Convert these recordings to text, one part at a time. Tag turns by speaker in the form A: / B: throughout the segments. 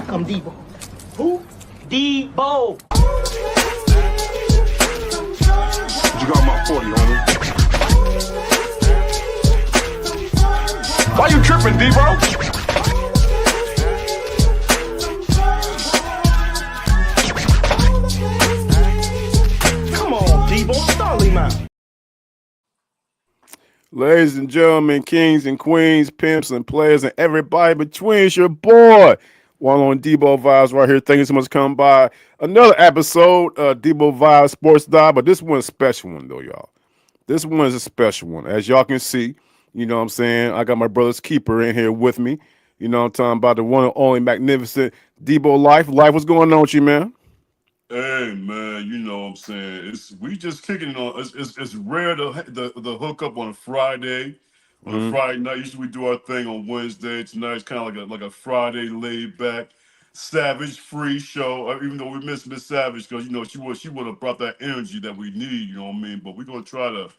A: come DEBO.
B: Who?
A: DEBO.
C: You got my 40, homie. Why you tripping, DEBO?
B: Come on, DEBO. Stall him out.
D: Ladies and gentlemen, kings and queens, pimps and players, and everybody between, it's your boy. One on DEBO Vibes right here. Thank you so much for coming by. Another episode of DEBO Vibes Sports Dive, but this one's a special one, though, y'all. This one is a special one. As y'all can see, you know what I'm saying? I got my brother's keeper in here with me. You know what I'm talking about, the one and only magnificent DEBO Life. Life, what's going on with you, man?
C: Hey man, you know what I'm saying. We just kicking it on. It's rare to hook up on a Friday. On a Friday night, usually we do our thing on Wednesday. Tonight it's kind of like a Friday laid back, savage free show. Even though we miss Miss Savage because you know she would have brought that energy that we need. You know what I mean? But we're gonna try to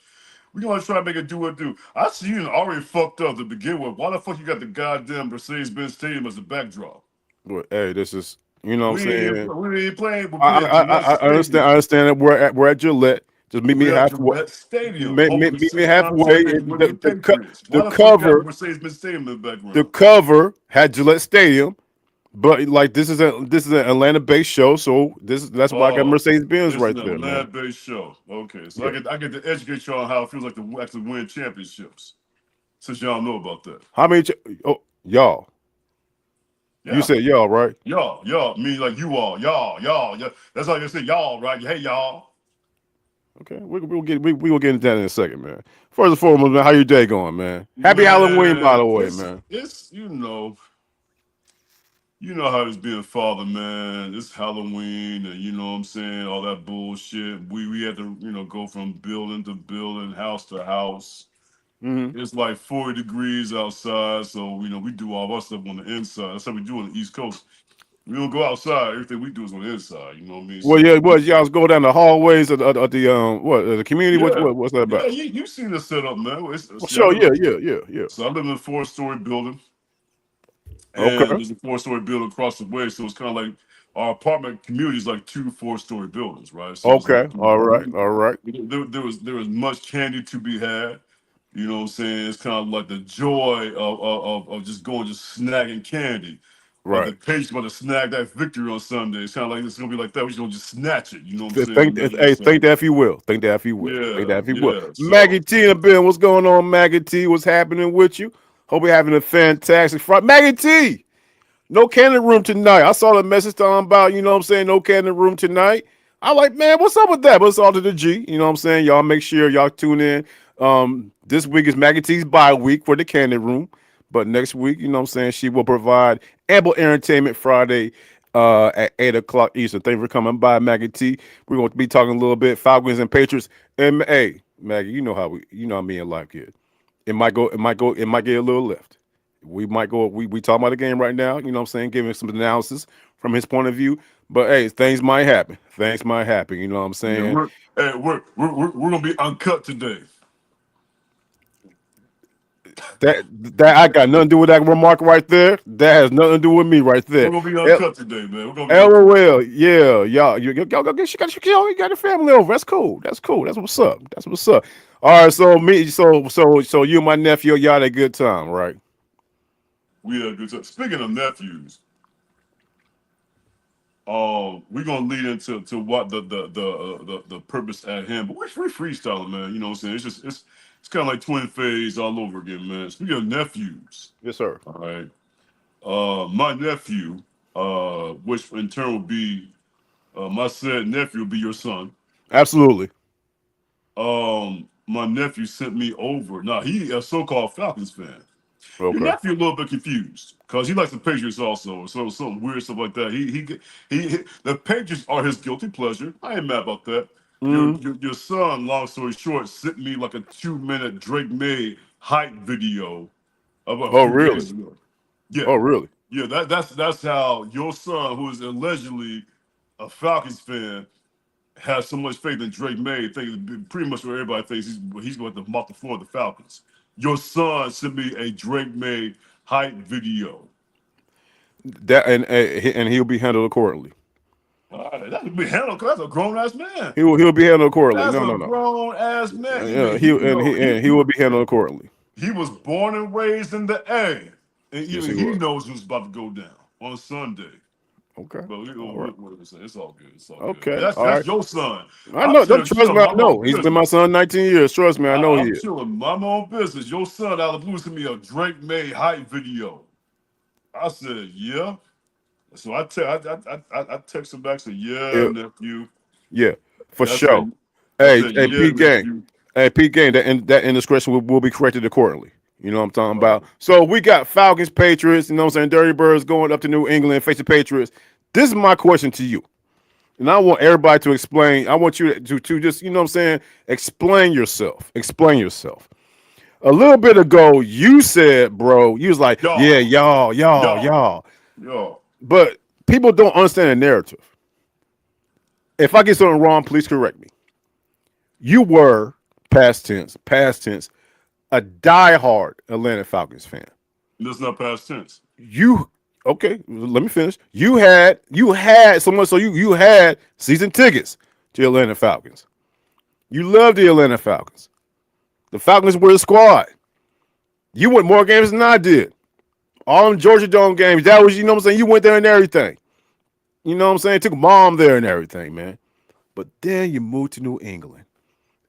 C: make it do what it do. I see you already fucked up to begin with. Why the fuck you got the goddamn Mercedes-Benz Stadium as a backdrop?
D: Well, hey, this is, you know what I'm
C: We
D: saying?
C: ain't playing.
D: I understand that we're at Gillette. Just meet me halfway.
C: Stadium.
D: Meet me halfway.
C: Why
D: The
C: the fuck you got
D: cover,
C: Mercedes-Benz Stadium in the background?
D: the cover had Gillette Stadium, but like this is an Atlanta-based show, so that's why I got Mercedes-Benz right there, man.
C: Atlanta-based show. Okay, so yeah. I get to educate y'all on how it feels like to actually win championships, since y'all know about that.
D: How many? Y'all.
C: Yeah.
D: You said y'all, right?
C: Y'all, mean like you all, y'all. That's how you say y'all, right? Hey, y'all.
D: Okay, we will get into that in a second, man. First and foremost, man, how your day going, man? Happy Halloween, by the way, man.
C: It's you know how it's being father, man. It's Halloween, and you know what I'm saying, all that bullshit. We had to go from building to building, house to house. It's like 40 degrees outside, so we do all our stuff on the inside. That's how we do on the East Coast. We don't go outside. Everything we do is on the inside. You know what I mean?
D: Well, y'all go down the hallways of the community.
C: Yeah.
D: What's that about?
C: Yeah, you seen the setup, man.
D: Sure, yeah.
C: So I live in a 4-story building,
D: Okay.
C: and there's a 4-story building across the way. So it's kind of like our apartment community is like 2 4-story buildings, right? So
D: Okay.
C: Like,
D: All right.
C: There was much candy to be had. You know what I'm saying? It's kind of like the joy of just snagging candy. Like the
D: Right.
C: Patriots about to snag that victory on Sunday. It's kind of like it's gonna be like that. We're just gonna just snatch it. You know what I'm saying?
D: Think that if you will. Think that if you will.
C: Yeah,
D: Think that if you will.
C: yeah.
D: Maggie T and Ben, what's going on, Maggie T? What's happening with you? Hope you're having a fantastic Friday. Maggie T, no cannon room tonight. I saw the message talking about, you know what I'm saying, no cannon room tonight. I'm like, man, what's up with that? But it's all to the G. You know what I'm saying? Y'all make sure y'all tune in. This week is Maggie T's bye week for the cannon room. But next week, you know what I'm saying, she will provide ample entertainment Friday at 8 o'clock Eastern. Thank you for coming by, Maggie T. We're going to be talking a little bit Falcons and Patriots. And hey, Maggie, you know how me and life get. It might get a little lift. We might go. We talking about the game right now. You know what I'm saying, giving some analysis from his point of view. But hey, things might happen. You know what I'm saying?
C: Yeah, we're gonna be uncut today.
D: That I got nothing to do with that remark right there. That has nothing to do with me right there.
C: We're gonna be uncut today, man. We're gonna be
D: LOL, yeah, y'all got your family over. That's cool. That's what's up. All right, so you and my nephew, y'all had a good time, right?
C: We had a good time. Speaking of nephews, we're gonna lead into what the purpose at hand. But we're freestyling, man. You know what I'm saying? It's kind of like twin phase all over again, man. Speaking of nephews,
D: Yes, sir.
C: all right. My nephew, which in turn will be my said nephew, will be your son.
D: Absolutely.
C: My nephew sent me over. Now he a so-called Falcons fan. Your
D: Okay.
C: nephew a little bit confused because he likes the Patriots also, so some weird stuff like that. The Patriots are his guilty pleasure. I ain't mad about that. Your son, long story short, sent me like a 2-minute Drake Maye hype video of a few
D: really?
C: days ago. Yeah.
D: Oh, really?
C: Yeah, that's how your son, who is allegedly a Falcons fan, has so much faith in Drake Maye, thinking pretty much what everybody thinks he's going to mop the floor of the Falcons. Your son sent me a Drake Maye hype video.
D: That and he'll be handled accordingly.
C: That could be handled because that's a grown ass man.
D: He'll be handled accordingly.
C: That's
D: No,
C: a
D: no, no.
C: grown ass man.
D: Yeah, he will be handled accordingly.
C: He was born and raised in the A, and
D: Yes,
C: even
D: he
C: he
D: was.
C: knows what's about to go down on Sunday.
D: Okay.
C: But
D: All right.
C: it's all good. It's all good.
D: Okay. All
C: That's
D: right.
C: your son.
D: I
C: I'm
D: know. Don't trust me.
C: chilling
D: I
C: my
D: know.
C: own
D: He's been my
C: business.
D: son 19 years. Trust me. I know he
C: I'm
D: is.
C: chilling my own business. Your son out of the blue sent me a Drake Maye hype video. I said, yeah. So I text him back, said, yeah,
D: Yeah.
C: nephew.
D: Yeah. For
C: I
D: sure.
C: said,
D: Hey,
C: yeah,
D: Pete Gang.
C: nephew.
D: Hey, Pete Gang. That indiscretion will be corrected accordingly. You know what I'm talking
C: All
D: about?
C: right.
D: So we got Falcons, Patriots. You know what I'm saying? Dirty Birds going up to New England, facing Patriots. This is my question to you. And I want everybody to explain. I want you to just, you know what I'm saying, explain yourself. Explain yourself. A little bit ago, you said, bro, you was like, yeah,
C: Y'all,
D: y'all.
C: y'all.
D: But people don't understand the narrative. If I get something wrong, please correct me. You were, past tense, a diehard Atlanta Falcons fan.
C: That's not past tense.
D: You okay, let me finish. You had someone, so you had season tickets to Atlanta Falcons. You loved the Atlanta Falcons. The Falcons were the squad. You went more games than I did. All them Georgia Dome games. That was, you know what I'm saying? You went there and everything. You know what I'm saying? Took mom there and everything, man. But then you moved to New England.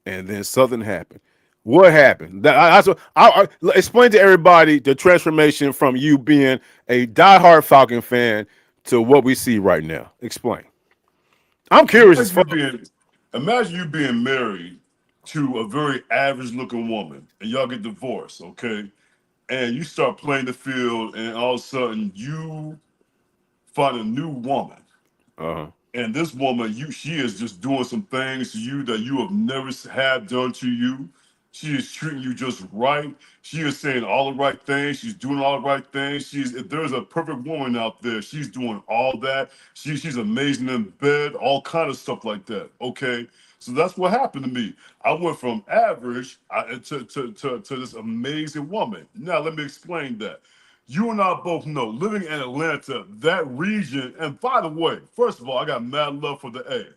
D: And then something happened. What happened? I explain to everybody the transformation from you being a diehard Falcon fan to what we see right now. Explain. I'm curious as fuck.
C: Imagine you being married to a very average looking woman and y'all get divorced, okay? And you start playing the field and all of a sudden you find a new woman.
D: Uh-huh.
C: And this woman, she is just doing some things to you that you have never had done to you. She is treating you just right. She is saying all the right things. She's doing all the right things. If there's a perfect woman out there, she's doing all that. She's amazing in bed, all kind of stuff like that. Okay, so that's what happened to me. I went from average to this amazing woman. Now let me explain that. You and I both know, living in Atlanta, that region, and by the way, first of all, I got mad love for the A.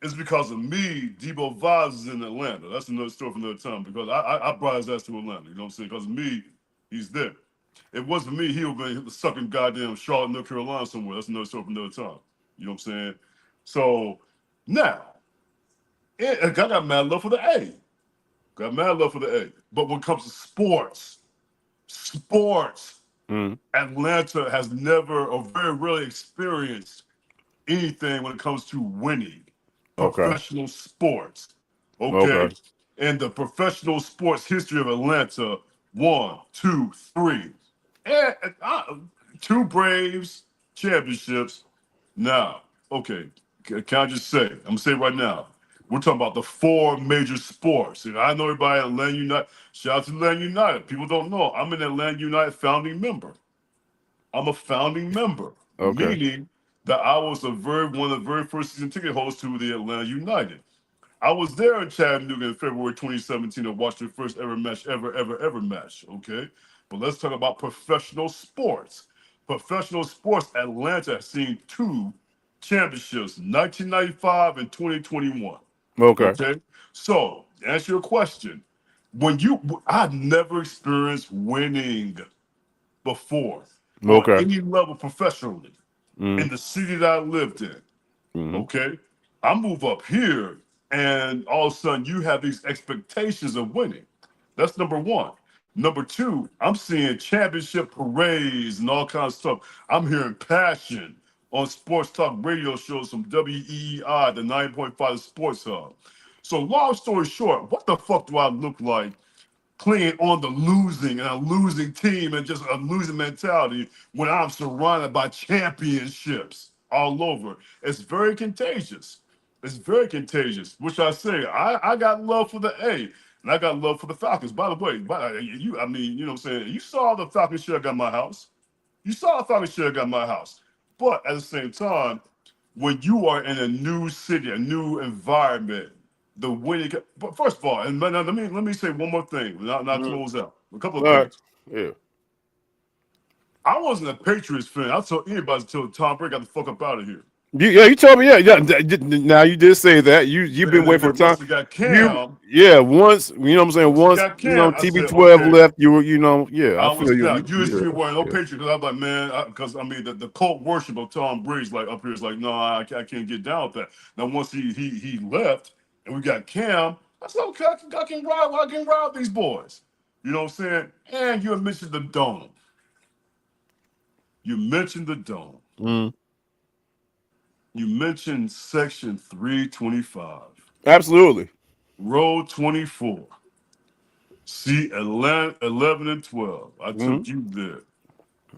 C: It's because of me, DEBO Vibes is in Atlanta. That's another story for another time, because I brought his ass to Atlanta, you know what I'm saying? Because of me, he's there. If it wasn't me, he would have been sucking goddamn Charlotte, North Carolina somewhere. That's another story for another time. You know what I'm saying? So, now, I got mad love for the A. Got mad love for the A. But when it comes to sports, Atlanta has never or very rarely experienced anything when it comes to winning
D: Okay.
C: professional sports. Okay.
D: Okay.
C: And the professional sports history of Atlanta, 1, 2, 3. Two Braves championships. Now, okay, can I just say, I'm gonna say it right now. We're talking about the 4 major sports. And I know everybody at Atlanta United. Shout out to Atlanta United. People don't know. I'm an Atlanta United founding member. I'm a founding member,
D: Okay.
C: meaning that I was one of the very first season ticket holders to the Atlanta United. I was there in Chattanooga in February 2017 to watch their first ever match, ever match. Okay, but let's talk about professional sports. Professional sports, Atlanta has seen 2 championships, 1995 and 2021.
D: Okay.
C: Okay, so to answer your question, I've never experienced winning before on
D: Okay.
C: any level professionally in the city that I lived in.
D: Mm-hmm.
C: Okay, I move up here, and all of a sudden you have these expectations of winning. That's number one. Number two, I'm seeing championship parades and all kinds of stuff. I'm hearing passion on sports talk radio shows from WEEI, the 9.5 Sports Hub. So long story short, what the fuck do I look like playing on the losing and a losing team and just a losing mentality when I'm surrounded by championships all over? It's very contagious. It's very contagious. Which I say, I got love for the A, and I got love for the Falcons. By the way, you know what I'm saying? You saw the Falcons shirt got my house. You saw the Falcons shirt got my house. But at the same time, when you are in a new city, a new environment, the winning. But first of all, and let me say one more thing. Not
D: Mm-hmm.
C: close out. A couple
D: All
C: of
D: right.
C: things.
D: Yeah.
C: I wasn't a Patriots fan. I told anybody until Tom Brady got the fuck up out of here.
D: You told me, yeah. Now you did say that. You've been waiting for
C: Then
D: time.
C: once they got
D: You,
C: Cam,
D: yeah. Once you know what I'm saying.
C: once they
D: Once
C: got Cam, I said,
D: TB12
C: okay.
D: left, you were, yeah. I
C: I
D: feel
C: was
D: you.
C: now. You used to be wearing no
D: Yeah.
C: Patriots because I'm like, man, because I mean the cult worship of Tom Brady's like up here is like, no, I can't get down with that. Now once he left and we got Cam, I said, okay, I can ride these boys. You know what I'm saying? And you mentioned the dome. You mentioned the dome.
D: Mm.
C: You mentioned section 325,
D: Absolutely.
C: row 24. See, Atlanta 11 and 12. I took you there.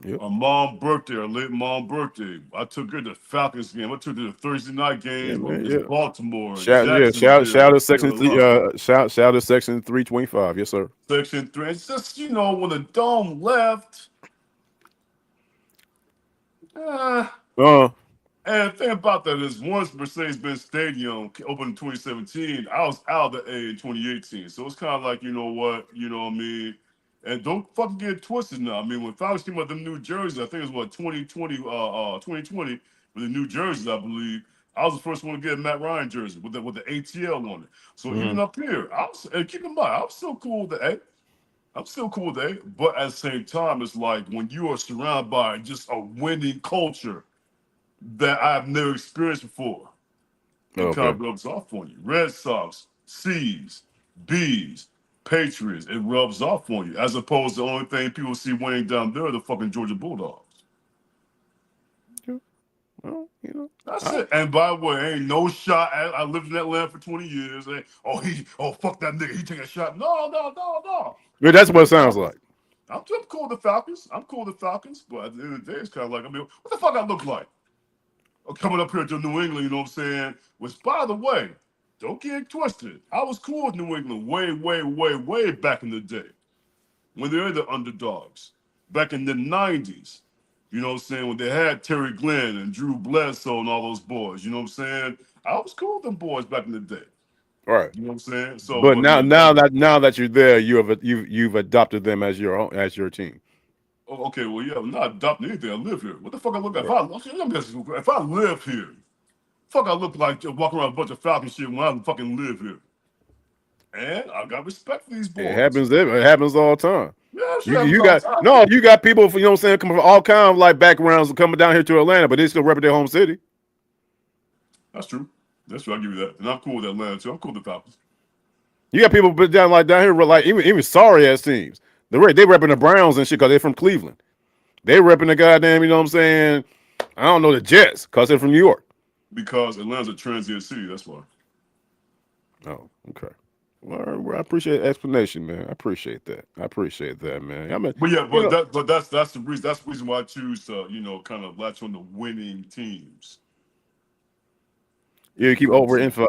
D: Yep.
C: My mom birthday, her late mom birthday. I took her to the Falcons game. I took her to the Thursday night
D: Yeah,
C: game
D: man.
C: against
D: Yeah.
C: Baltimore and
D: Shout
C: Jacksonville.
D: out section 3. Shout out section 325. Yes, sir.
C: Section 3. It's just, when the dome left.
D: Uh.
C: And the thing about that is, once Mercedes-Benz Stadium opened in 2017, I was out of the A in 2018. So it's kind of like, you know what I mean? And don't fucking get it twisted now. I mean, when Falcons came out them New Jerseys, I think it was 2020 with the New Jerseys, I believe. I was the first one to get a Matt Ryan jersey with the ATL on it. So even up here, and keep in mind, I'm still cool with the A. I'm still cool with A. But at the same time, it's like when you are surrounded by just a winning culture that I've never experienced before. It kind of rubs off on you. Red Sox, C's, B's, Patriots, it rubs off on you. As opposed to the only thing people see winning down there are the fucking Georgia Bulldogs.
D: Well,
C: That's it. And by the way, ain't no shot. I lived in Atlanta for 20 years. Fuck that nigga. He take a shot. No.
D: Yeah, that's what it sounds like.
C: I'm cool with the Falcons. But at the end of the day, it's kind of like, I mean, what the fuck I look like? Coming up here to New England, you know what I'm saying? Which, by the way, don't get it twisted. I was cool with New England way back in the day when they were the underdogs. Back in the 90s, you know what I'm saying? When they had Terry Glenn and Drew Bledsoe and all those boys, you know what I'm saying? I was cool with them boys back in the day.
D: Right.
C: You know what I'm saying? So,
D: but now that you're there, you've adopted them as your team.
C: Okay, well, yeah, I'm not adopting anything. I live here. What the fuck I look like? If I live here, fuck I look like just walking around a bunch of Falcon shit when I fucking live here. And I got respect for these boys.
D: It happens all the time.
C: Yeah,
D: you got people, you know what I'm saying, coming from all kinds of like backgrounds coming down here to Atlanta, but they still represent their home city.
C: That's true. I'll give you that. And I'm cool with Atlanta too. I'm cool with the Falcons. You
D: got people down here like even sorry ass teams. They repping the Browns and shit because they're from Cleveland. They repping the goddamn, you know what I'm saying? I don't know, the Jets because they're from New York.
C: Because Atlanta's a transient city, that's why.
D: Oh, okay. Well, I appreciate the explanation, man. I appreciate that, man.
C: But that's the reason. That's the reason why I choose to, kind of latch on the winning teams.
D: You keep over info.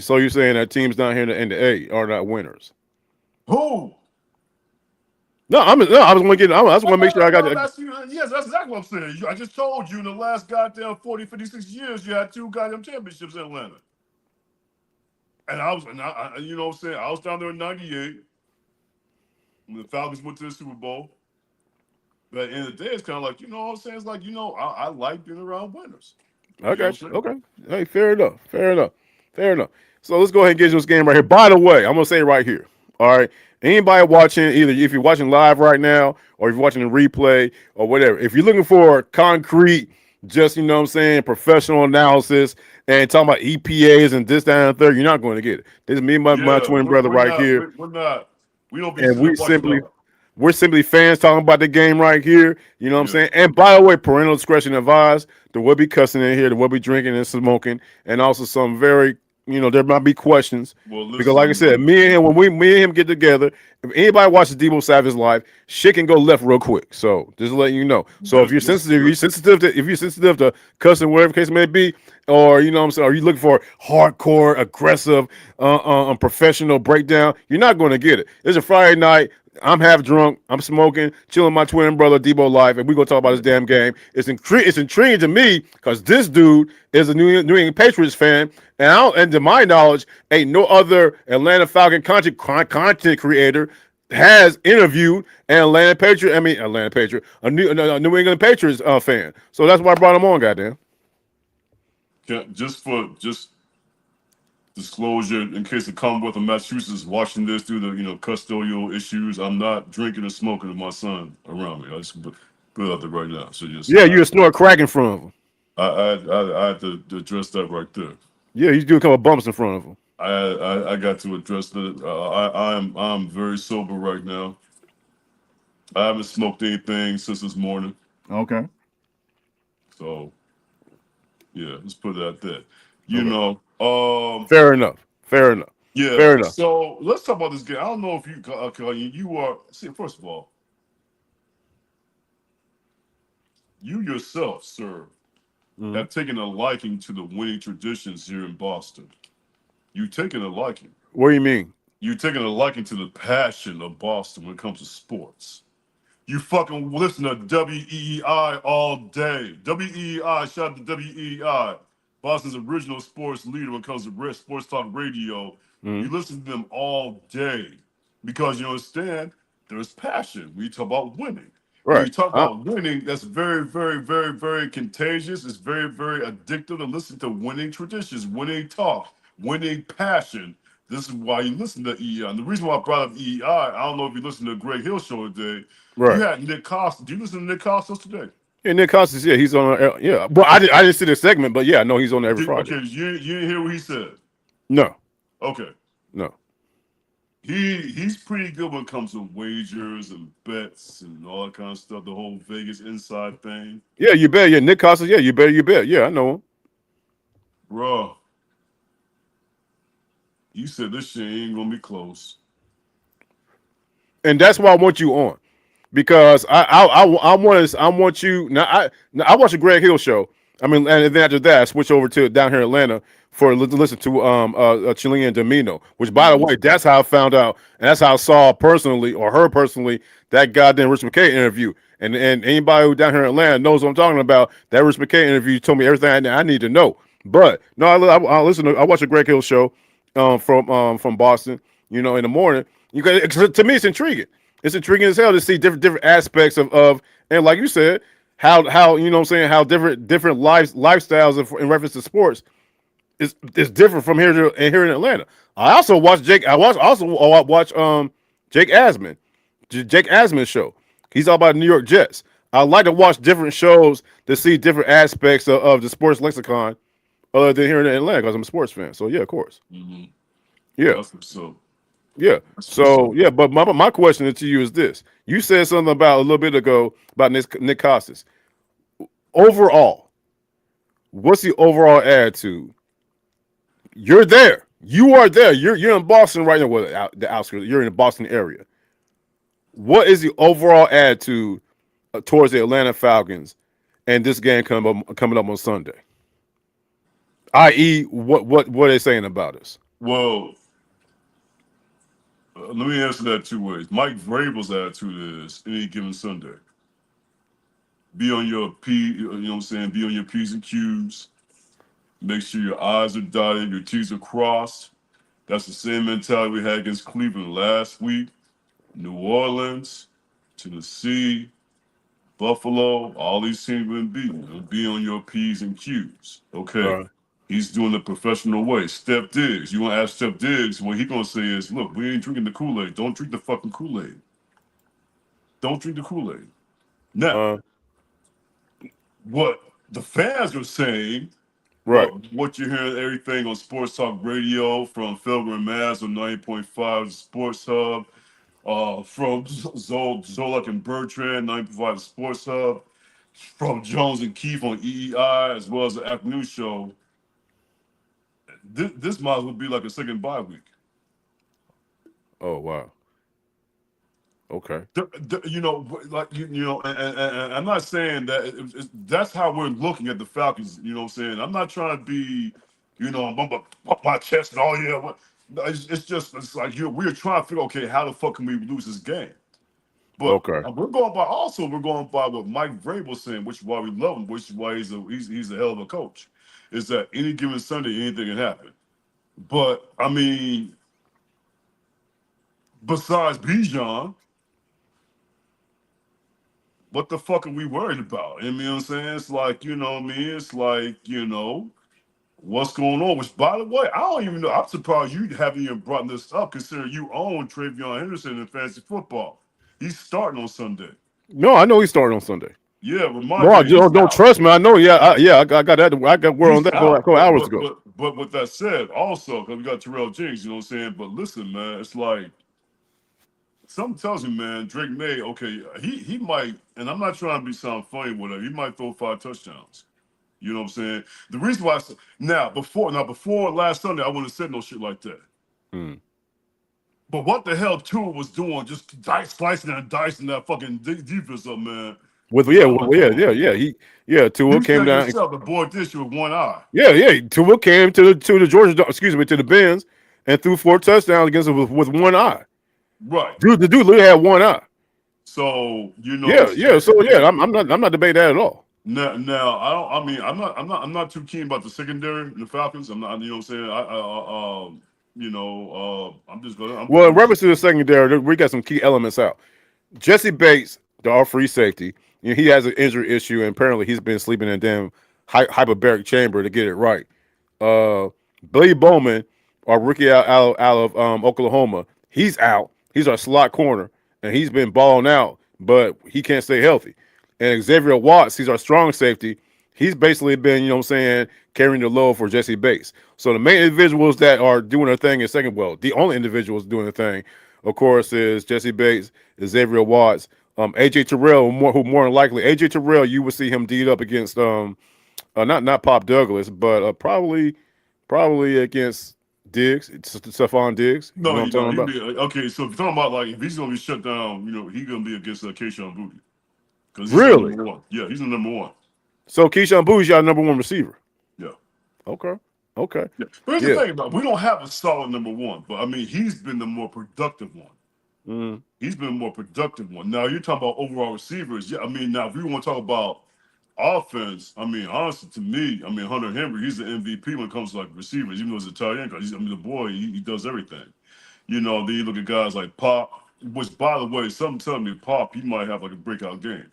D: So you're saying that teams down here in the A are not winners?
C: Who?
D: I was going to make sure I got
C: that. Yes, that's exactly what I'm saying. I just told you in the last goddamn 40, 56 years, you had 2 goddamn championships in Atlanta. And I you know what I'm saying? I was down there in 98 when the Falcons went to the Super Bowl. But at the end of the day, it's kind of like, you know what I'm saying? It's like, I like being around winners.
D: I got you. Okay. Hey, fair enough. So let's go ahead and get this game right here. By the way, I'm going to say it right here. All right. Anybody watching, either if you're watching live right now or if you're watching the replay or whatever, if you're looking for concrete, just, you know what I'm saying, professional analysis and talking about EPAs and this, that, and the third, you're not going to get it. This is me and my twin brother right here.
C: We're not. We don't be
D: and we're simply fans talking about the game right here. You know what I'm saying? And by the way, parental discretion advised. There will be cussing in here. There will be drinking and smoking. And also some very, there might be questions. Because like I said, me and him get together, if anybody watches DEEBO SAVAGE LYFE, shit can go left real quick. So just letting you know. So if you're sensitive to cussing, whatever case it may be, or you know what I'm saying, are you looking for hardcore, aggressive, professional breakdown, you're not going to get it. It's a Friday night. I'm half drunk. I'm smoking, chilling with my twin brother, DEEBO LYFE, and we're going to talk about this damn game. It's intriguing to me because this dude is a New England Patriots fan, and to my knowledge, ain't no other Atlanta Falcon content creator has interviewed an Atlanta Patriot. I mean, Atlanta Patriot, a New England Patriots fan. So that's why I brought him on. Goddamn.
C: Just disclosure, in case the Commonwealth of Massachusetts is watching this through the custodial issues, I'm not drinking or smoking with my son around me. I just put it out there right now. So just
D: Yeah, you snort crack in front of him.
C: I had to address that right there.
D: Yeah, he's doing a couple of bumps in front of him.
C: I got to address that. I'm very sober right now. I haven't smoked anything since this morning.
D: Okay.
C: So yeah, let's put it out there.
D: Okay. Fair enough. Fair enough.
C: Yeah.
D: Fair enough.
C: So let's talk about this game. I don't know if you are. See, first of all, you yourself, sir, have taken a liking to the winning traditions here in Boston. You've taken a liking.
D: What do you mean?
C: You've taken a liking to the passion of Boston when it comes to sports. You fucking listen to WEEI all day. WEEI, shout out to WEEI, Boston's original sports leader when it comes to sports talk radio. You listen to them all day because you understand there's passion. We talk about winning. When
D: Right.
C: you talk about winning, that's very, very, very, very contagious. It's very, very addictive to listen to winning traditions, winning talk, winning passion. This is why you listen to EEI. And the reason why I brought up EEI, I don't know if you listened to the Greg Hill show today.
D: Right.
C: You had Nick Costas. Do you listen to Nick Costas today?
D: Yeah, Nick Costas. Yeah, he's on. Yeah, but I didn't see the segment, but yeah, I know he's on every Friday.
C: Okay, you didn't hear what he said.
D: No.
C: Okay.
D: No.
C: He's pretty good when it comes to wagers and bets and all that kind of stuff. The whole Vegas inside thing.
D: Yeah, you bet. Yeah, Nick Costas. Yeah, you bet. Yeah, I know him.
C: Bro, you said this shit ain't gonna be close.
D: And that's why I want you on, because I want you now. I watch the Greg Hill show. I mean, and then after that, I switch over to down here in Atlanta to listen to Chilean Domino, which, by the way, that's how I found out, and that's how I saw personally or heard personally that goddamn Rich McKay interview. And anybody who down here in Atlanta knows what I'm talking about. That Rich McKay interview told me everything I need to know. But no, I listen. I watch the Greg Hill show from Boston. In the morning. To me, it's intriguing. It's intriguing as hell to see different aspects of and like you said, how you know what I'm saying, how different lifestyles in reference to sports is different from here in Atlanta. I also watch Jake Asman. Jake Asman's show. He's all about the New York Jets. I like to watch different shows to see different aspects of the sports lexicon other than here in Atlanta because I'm a sports fan. So yeah, of course. Yeah.
C: So
D: yeah. So yeah, but my question to you is this: you said something about a little bit ago about Nick Costas. Overall, what's the overall attitude? You're there. You are there. You're in Boston right now. Well, the outskirts. You're in the Boston area. What is the overall attitude towards the Atlanta Falcons and this game coming up on Sunday? I.e., what are they saying about us?
C: Well, let me answer that two ways. Mike Vrabel's attitude is any given Sunday. Be on your you know what I'm saying? Be on your P's and Q's. Make sure your I's are dotted, your T's are crossed. That's the same mentality we had against Cleveland last week. New Orleans, Tennessee, Buffalo, all these teams will be on your P's and Q's. Okay. He's doing the professional way. Step Diggs. You want to ask Step Diggs, what he going to say is, look, we ain't drinking the Kool-Aid. Don't drink the fucking Kool-Aid. Don't drink the Kool-Aid. Now, what the fans are saying,
D: right?
C: What you're hearing, everything on Sports Talk Radio from Felger and Maz on 90.5 Sports Hub, from Zolak and Bertrand, 90.5 Sports Hub, from Jones and Keefe on EEI, as well as the afternoon show. This might as well be like a second bye week.
D: Oh wow. Okay.
C: And I'm not saying that that's how we're looking at the Falcons. You know what I'm saying? I'm not trying to be, bump my chest and all. Yeah, it's like we're trying to figure, okay, how the fuck can we lose this game? But we're going by what Mike Vrabel's saying, which is why we love him, which is why he's a hell of a coach. Is that any given Sunday anything can happen? But I mean, besides Bijan, what the fuck are we worried about? You know what I'm saying? It's like, you know what I mean? It's like, you know, what's going on? Which, by the way, I don't even know. I'm surprised you haven't even brought this up, considering you own Travion Henderson in fantasy football. He's starting on Sunday.
D: No, I know he's starting on Sunday.
C: Yeah, remind
D: No, I
C: you, he's
D: don't
C: out.
D: trust me. I know. Yeah, I got that. I got word on
C: He's
D: that a
C: out.
D: couple hours ago.
C: But with that said, also, because we got Terrell James, you know what I'm saying? But listen, man, it's like, something tells me, man, Drake Maye, okay, he might, and I'm not trying to be sound funny, whatever. He might throw 5 touchdowns. You know what I'm saying? The reason why before last Sunday, I wouldn't have said no shit like that.
D: Hmm.
C: But what the hell Tua was doing, just slicing and dicing that fucking defense up, man.
D: Tua
C: You
D: came
C: said
D: down.
C: yourself, the boy this with one eye.
D: Yeah. Tua came to the Georgia, excuse me, to the Benz and threw 4 touchdowns against him with one eye.
C: Right.
D: Dude, the dude literally had one eye.
C: So you know.
D: Yeah. So yeah, I'm not debating that at all.
C: Now I don't. I mean, I'm not too keen about the secondary in the Falcons. I'm not. You know what I'm saying? I'm just gonna.
D: Well, in reference to the secondary, we got some key elements out. Jesse Bates, our free safety, he has an injury issue, and apparently he's been sleeping in a damn hyperbaric chamber to get it right. Billy Bowman, our rookie out of Oklahoma, he's out. He's our slot corner, and he's been balling out, but he can't stay healthy. And Xavier Watts, he's our strong safety. He's basically been, carrying the load for Jesse Bates. So the main individuals that are doing their thing in second, well, the only individuals doing the thing, of course, is Jesse Bates, Xavier Watts, AJ Terrell, who more than likely, AJ Terrell, you will see him D'd up against not Pop Douglas, but probably against Diggs, Stephon Diggs.
C: No,
D: You know what I'm talking about?
C: okay. So if you're talking about like if he's gonna be shut down, he's gonna be against Keyshawn Booty because he's
D: Really?
C: number 1. Yeah, he's the number 1.
D: So Keyshawn Booty's your number 1 receiver.
C: Yeah.
D: Okay.
C: Yeah. But here's the thing about we don't have a solid number 1, but I mean he's been the more productive one.
D: Mm.
C: He's been a more productive one. Now you're talking about overall receivers. Yeah, I mean now if we want to talk about offense, I mean honestly to me, I mean Hunter Henry, he's the MVP when it comes to like receivers, even though he's a tight end. Because the boy, he does everything. Then you look at guys like Pop, which by the way, something telling me Pop, he might have like a breakout game.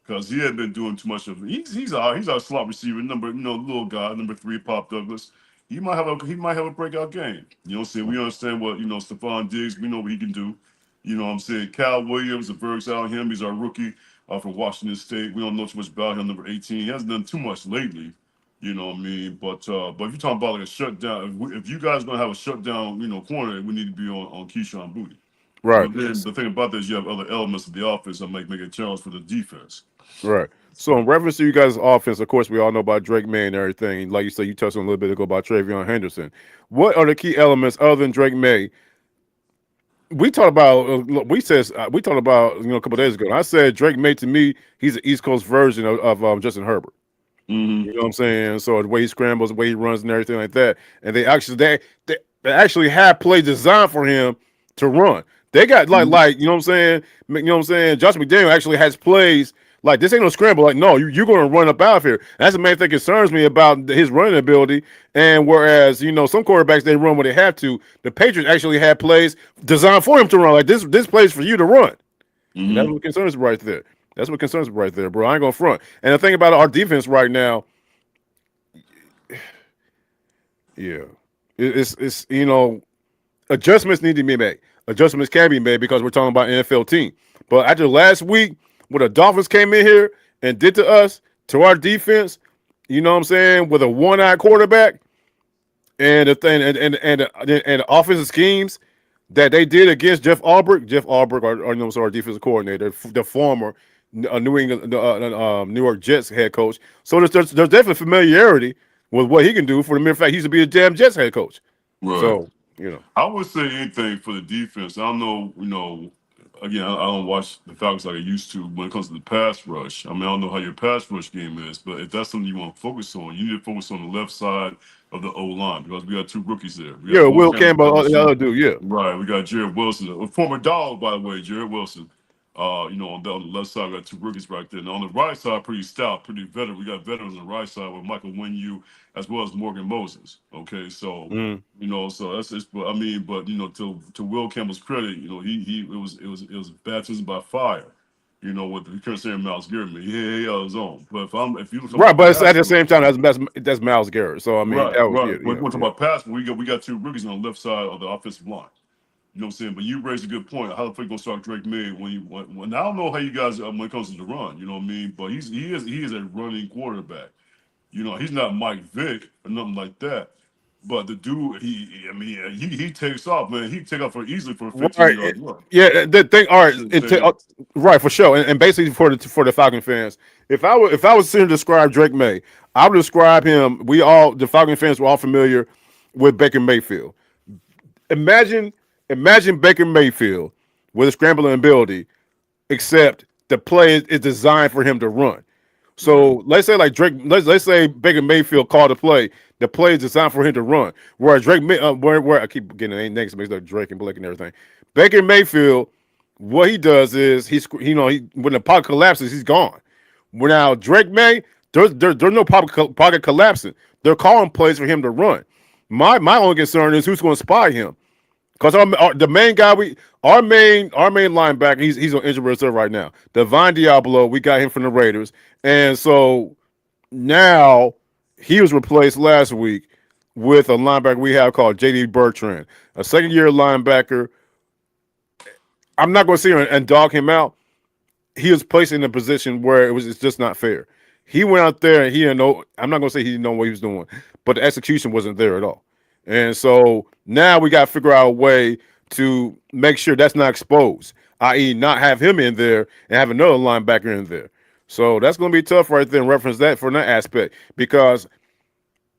C: Because he hadn't been doing too much of it. He's our slot receiver, little guy, number 3, Pop Douglas. He might have a breakout game. You know what I'm saying? We understand what, Stephon Diggs, we know what he can do. You know what I'm saying? Cal Williams, the verdict's out on him. He's our rookie from Washington State. We don't know too much about him, number 18. He hasn't done too much lately. You know what I mean? But if you're talking about like a shutdown, if you guys are gonna have a shutdown, corner, we need to be on Keyshawn Booty.
D: Right.
C: But then the thing about this, you have other elements of the offense that make a challenge for the defense.
D: Right. So in reference to you guys' offense, of course, we all know about Drake Maye and everything. Like you said, you touched on a little bit ago about Travion Henderson. What are the key elements other than Drake Maye? We talked about a couple of days ago. I said Drake Maye to me, he's an East Coast version of Justin Herbert.
C: Mm-hmm.
D: You know what I'm saying? So the way he scrambles, the way he runs, and everything like that. And they actually have plays designed for him to run. They got like you know what I'm saying? You know what I'm saying? Josh McDaniel actually has plays like this ain't no scramble. Like, no, you're going to run up out of here. That's the main thing that concerns me about his running ability. And whereas, some quarterbacks, they run when they have to. The Patriots actually had plays designed for him to run. Like, this plays for you to run.
C: Mm-hmm.
D: And that's what concerns me right there. That's what concerns me right there, bro. I ain't going to front. And the thing about our defense right now, yeah, it's adjustments need to be made. Adjustments can be made because we're talking about an NFL team. But after last week, when the Dolphins came in here and did to us, to our defense, you know what I'm saying, with a one-eye quarterback and the thing and the offensive schemes that they did against Jeff Albrecht, our defensive coordinator, the former New York Jets head coach. So there's definitely familiarity with what he can do. For the mere fact, he used to be a damn Jets head coach.
C: Right.
D: So
C: I would say anything for the defense. I don't know, again, I don't watch the Falcons like I used to when it comes to the pass rush. I mean, I don't know how your pass rush game is, but if that's something you want to focus on, you need to focus on the left side of the O-line because we got 2 rookies there.
D: Will Campbell, the other dude, yeah.
C: Right, we got Jared Wilson, a former dog, by the way, Jared Wilson. On the left side, we got two rookies right there. And on the right side, pretty stout, pretty veteran. We got veterans on the right side with Michael Wynju as well as Morgan Moses. Okay, so so that's just. But I mean, to Will Campbell's credit, it was baptism by fire. With the current saying Miles Garrett, he held his own. But if you look
D: right, but it's at the same time that's Myles Garrett. So I mean,
C: right.
D: But
C: we're talking about passing. We got two rookies on the left side of the offensive line. You know what I'm saying? But you raised a good point. How the fuck you gonna start Drake Maye when I don't know how you guys when it comes to the run. You know what I mean? But he is a running quarterback. He's not Mike Vick or nothing like that. But the dude, he takes off, man. He take off easily for a 15-yard run.
D: Yeah, the thing. All right, right for sure. And basically for the Falcon fans, if I was to describe Drake Maye, I would describe him. The Falcon fans were all familiar with Baker Mayfield. Imagine Baker Mayfield with a scrambling ability, except the play is designed for him to run. So let's say like Drake, let's say Baker Mayfield called the play. The play is designed for him to run. Whereas where I keep getting names mixed up, Drake and Blake and everything. Baker Mayfield, what he does is when the pocket collapses, he's gone. Now Drake Maye, there's no pocket collapsing. They're calling plays for him to run. My only concern is who's going to spy him. Because the main guy, our main linebacker, he's on injured reserve right now. Devon Diablo, we got him from the Raiders, and so now he was replaced last week with a linebacker we have called J.D. Bertrand, a second-year linebacker. I'm not going to sit here and dog him out. He was placed in a position where it's just not fair. He went out there and he didn't know. I'm not going to say he didn't know what he was doing, but the execution wasn't there at all. And so now we got to figure out a way to make sure that's not exposed, i.e. not have him in there and have another linebacker in there. So that's going to be tough right there in reference that for that aspect, because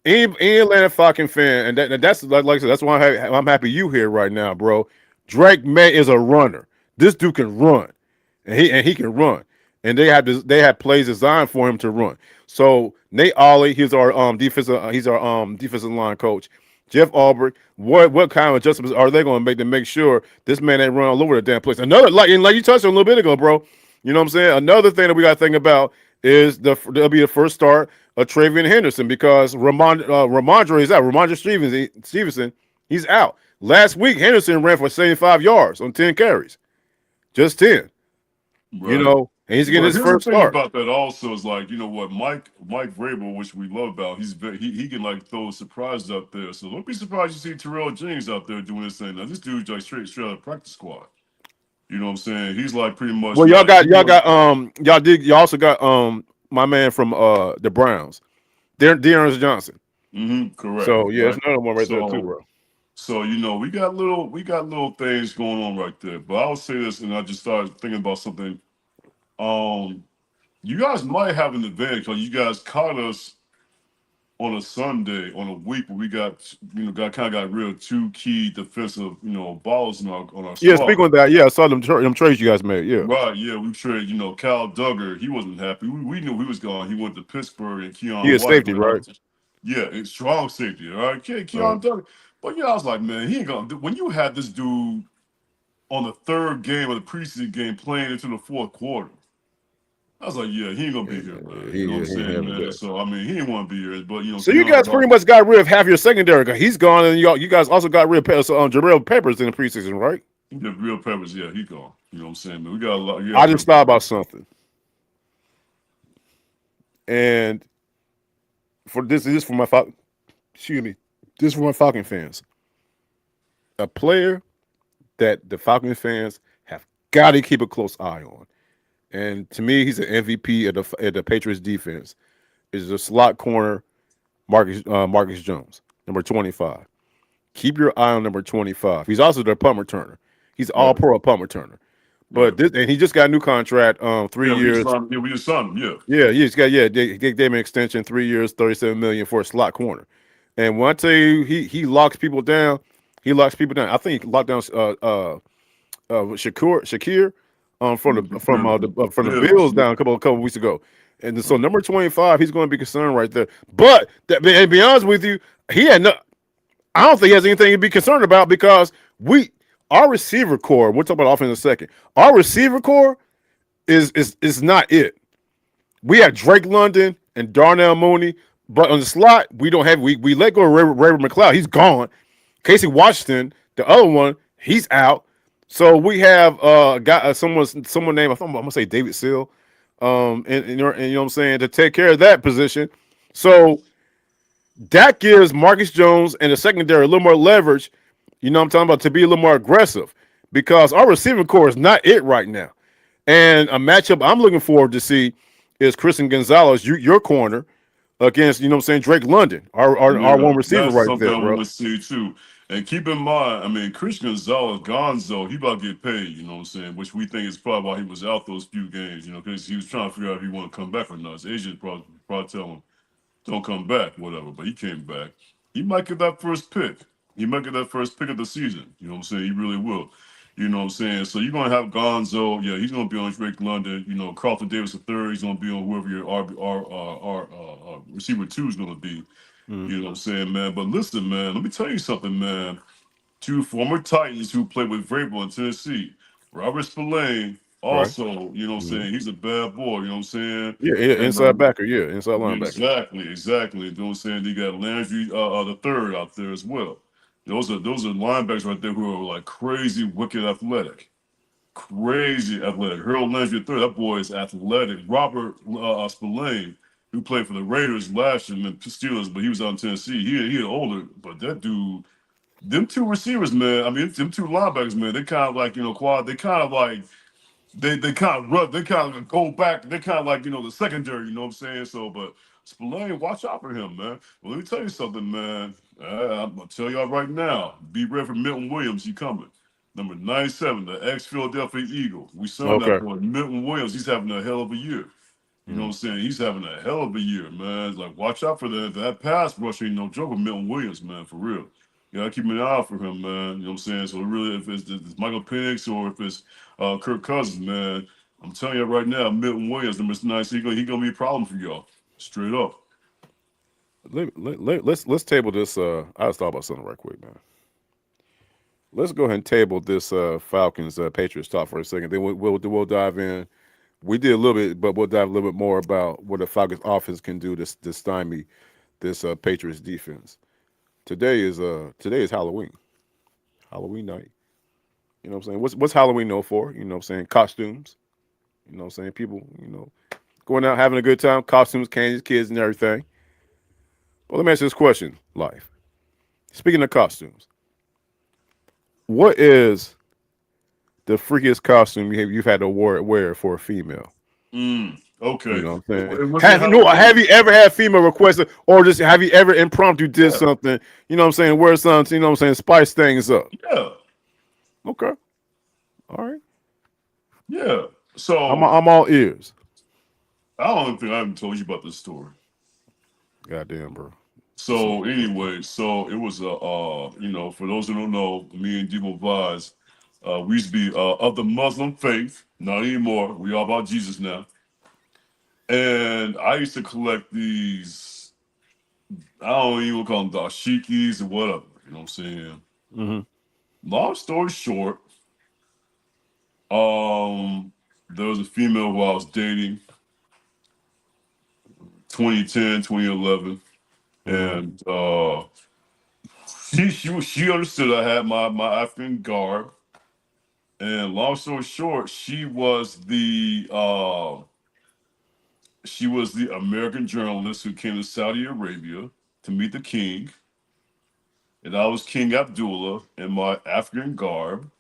D: any Atlanta Falcon fan, and that's like I said, that's why I'm happy you here right now, bro. Drake Maye is a runner. This dude can run, and he can run, and they have plays designed for him to run. So Nate Ollie, he's our defensive line coach. Jeff Albrecht, what kind of adjustments are they going to make to make sure this man ain't run all over the damn place? Another, like you touched on a little bit ago, bro. You know what I'm saying? Another thing that we got to think about is there'll be the first start of Travion Henderson, because Ramondre is out. Ramondre Stevenson, he's out. Last week, Henderson ran for 75 yards on 10 carries. Just 10. Right. And he's getting his first start.
C: About that also is like, Mike Vrabel, which we love about, he can like throw surprises out there. So don't be surprised you see Terrell Jennings out there doing this thing. Now this dude's like straight out of practice squad. You know what I'm saying? He's like pretty much.
D: Well, y'all also got my man from the Browns, Dearness Johnson.
C: Correct.
D: So yeah, it's another one right there too, bro.
C: So we got little things going on right there. But I'll say this, and I just started thinking about something. You guys might have an advantage because you guys caught us on a Sunday on a week where we got real two key defensive balls on our
D: yeah.
C: squad.
D: Speaking of that, I saw them trades you guys made. Yeah,
C: right. Yeah, we traded. Kyle Duggar, he wasn't happy. We knew he was gone. He went to Pittsburgh, and Keon.
D: He is safety, right?
C: Yeah, it's strong safety. All right, Keon Duggar. But I was like, man, he ain't gonna. When you had this dude on the third game of the preseason game playing into the fourth quarter, I was like, yeah, he ain't gonna be here, man. You know what I'm saying, man? So I mean, he didn't want to be here, but
D: So you guys pretty much got rid of half your secondary. He's gone, and you guys also got rid of Jarrell Peppers in the preseason, right?
C: Yeah, Real Peppers, yeah, he gone. You know what I'm saying, man? We got a lot.
D: I just thought about something, and this is for my Falcon fans. A player that the Falcon fans have got to keep a close eye on. And to me, he's an MVP at the Patriots defense. Is the slot corner, Marcus Jones, number 25. Keep your eye on number 25. He's also their punt returner. He's all pro punt returner. But and he just got a new contract, 3 years.
C: We just signed him,
D: Yeah, he's got they gave him an extension, 3 years, $37 million for a slot corner. And when I tell you he locks people down, I think he locked down Shakir from the Bills down a couple weeks ago. And so number 25, he's going to be concerned right there. But and to be honest with you, I don't think he has anything to be concerned about, because our receiver core, we'll talk about offense in a second. Our receiver core is not it. We have Drake London and Darnell Mooney, but on the slot we don't have. We let go of Ray McLeod. He's gone. Casey Washington, the other one, he's out. So we have someone named I'm gonna say David Seal, and you know what I'm saying, to take care of that position. So that gives Marcus Jones and the secondary a little more leverage. You know what I'm talking about, to be a little more aggressive, because our receiving core is not it right now. And a matchup I'm looking forward to see is Christian Gonzalez, your corner, against, you know what I'm saying, Drake London, our
C: Yeah,
D: one receiver
C: that's
D: right
C: something
D: there,
C: I want
D: bro.
C: to see too. And keep in mind, I mean, Christian Gonzalez, Gonzo, he about to get paid, you know what I'm saying? Which we think is probably why he was out those few games, you know, because he was trying to figure out if he want to come back or not. His agent probably tell him, don't come back, whatever. But he came back. He might get that first pick. He might get that first pick of the season. You know what I'm saying? He really will. You know what I'm saying? So you're gonna have Gonzo. Yeah, he's gonna be on Drake London. You know, Carlton Davis III. He's gonna be on whoever your receiver two is gonna be.
D: Mm,
C: You know what I'm saying, man? But listen, man, let me tell you something, man. Two former Titans who played with Vrabel in Tennessee. Robert Spillane,
D: right.
C: also, you know what I'm
D: Mm.
C: saying? He's a bad boy, you know what I'm saying?
D: Yeah,
C: And
D: inside backer. Yeah, inside
C: yeah,
D: linebacker.
C: exactly. You know what I'm saying? They got Landry the third out there as well. Those are linebackers right there who are like crazy, wicked athletic. Crazy athletic. Harold Landry III, that boy is athletic. Robert Spillane, who played for the Raiders last year and the Steelers, but he was out in Tennessee. He older, but that dude, them two receivers, man. I mean, them two linebackers, man. They kind of like, you know, quad. They kind of like they kind of run, they kind of go back, they kind of like, you know, the secondary, you know what I'm saying? So, but Spillane, watch out for him, man. Well, let me tell you something, man. I'm gonna tell y'all right now, be ready for Milton Williams. He coming. Number 97, the ex-Philadelphia Eagle. We signed that
D: Okay.
C: boy, Milton Williams. He's having a hell of a year. You know what I'm
D: Mm.
C: saying? He's having a hell of a year, man. It's like, watch out for that pass rush. Ain't no joke with Milton Williams, man, for real. You gotta keep an eye out for him, man. You know what I'm saying? So really, if it's Michael Penix or if it's Kirk Cousins, man, I'm telling you right now, Milton Williams, number 9, he gonna be a problem for y'all. Straight up.
D: Let's table this. I was thought about something right quick, man. Let's go ahead and table this Falcons Patriots talk for a second. Then we'll dive in. We did a little bit, but we'll dive a little bit more about what the Falcons offense can do to stymie this Patriots defense. Today is Halloween. Halloween night. You know what I'm saying? What's Halloween known for? You know what I'm saying? Costumes. You know what I'm saying? People, going out having a good time, costumes, candies, kids, and everything. Well, let me ask you this question, Life. Speaking of costumes, what is the freakiest costume you've had to wear for a female? You
C: Okay.
D: know what I'm saying?
C: And what's your
D: Have
C: Halloween?
D: you ever had female requested, or just have you ever impromptu did
C: Yeah.
D: something? You know what I'm saying? Wear something. You know what I'm saying? Spice things up.
C: Yeah.
D: Okay, all right.
C: Yeah.
D: I'm
C: So
D: I'm all ears.
C: I don't think I haven't told you about this story.
D: Goddamn, bro. This is
C: So anyway, so it was you know, for those who don't know, me and Debo Vaz, we used to be of the Muslim faith. Not anymore. We all about Jesus now. And I used to collect these. I don't even call them dashikis or whatever. You know what I'm saying?
D: mm-hmm.
C: Long story short, um, there was a female who I was dating, 2010, 2011,
D: Mm-hmm.
C: and she understood I had my African garb. And long story short, she was the American journalist who came to Saudi Arabia to meet the king, and I was King Abdullah in my African garb.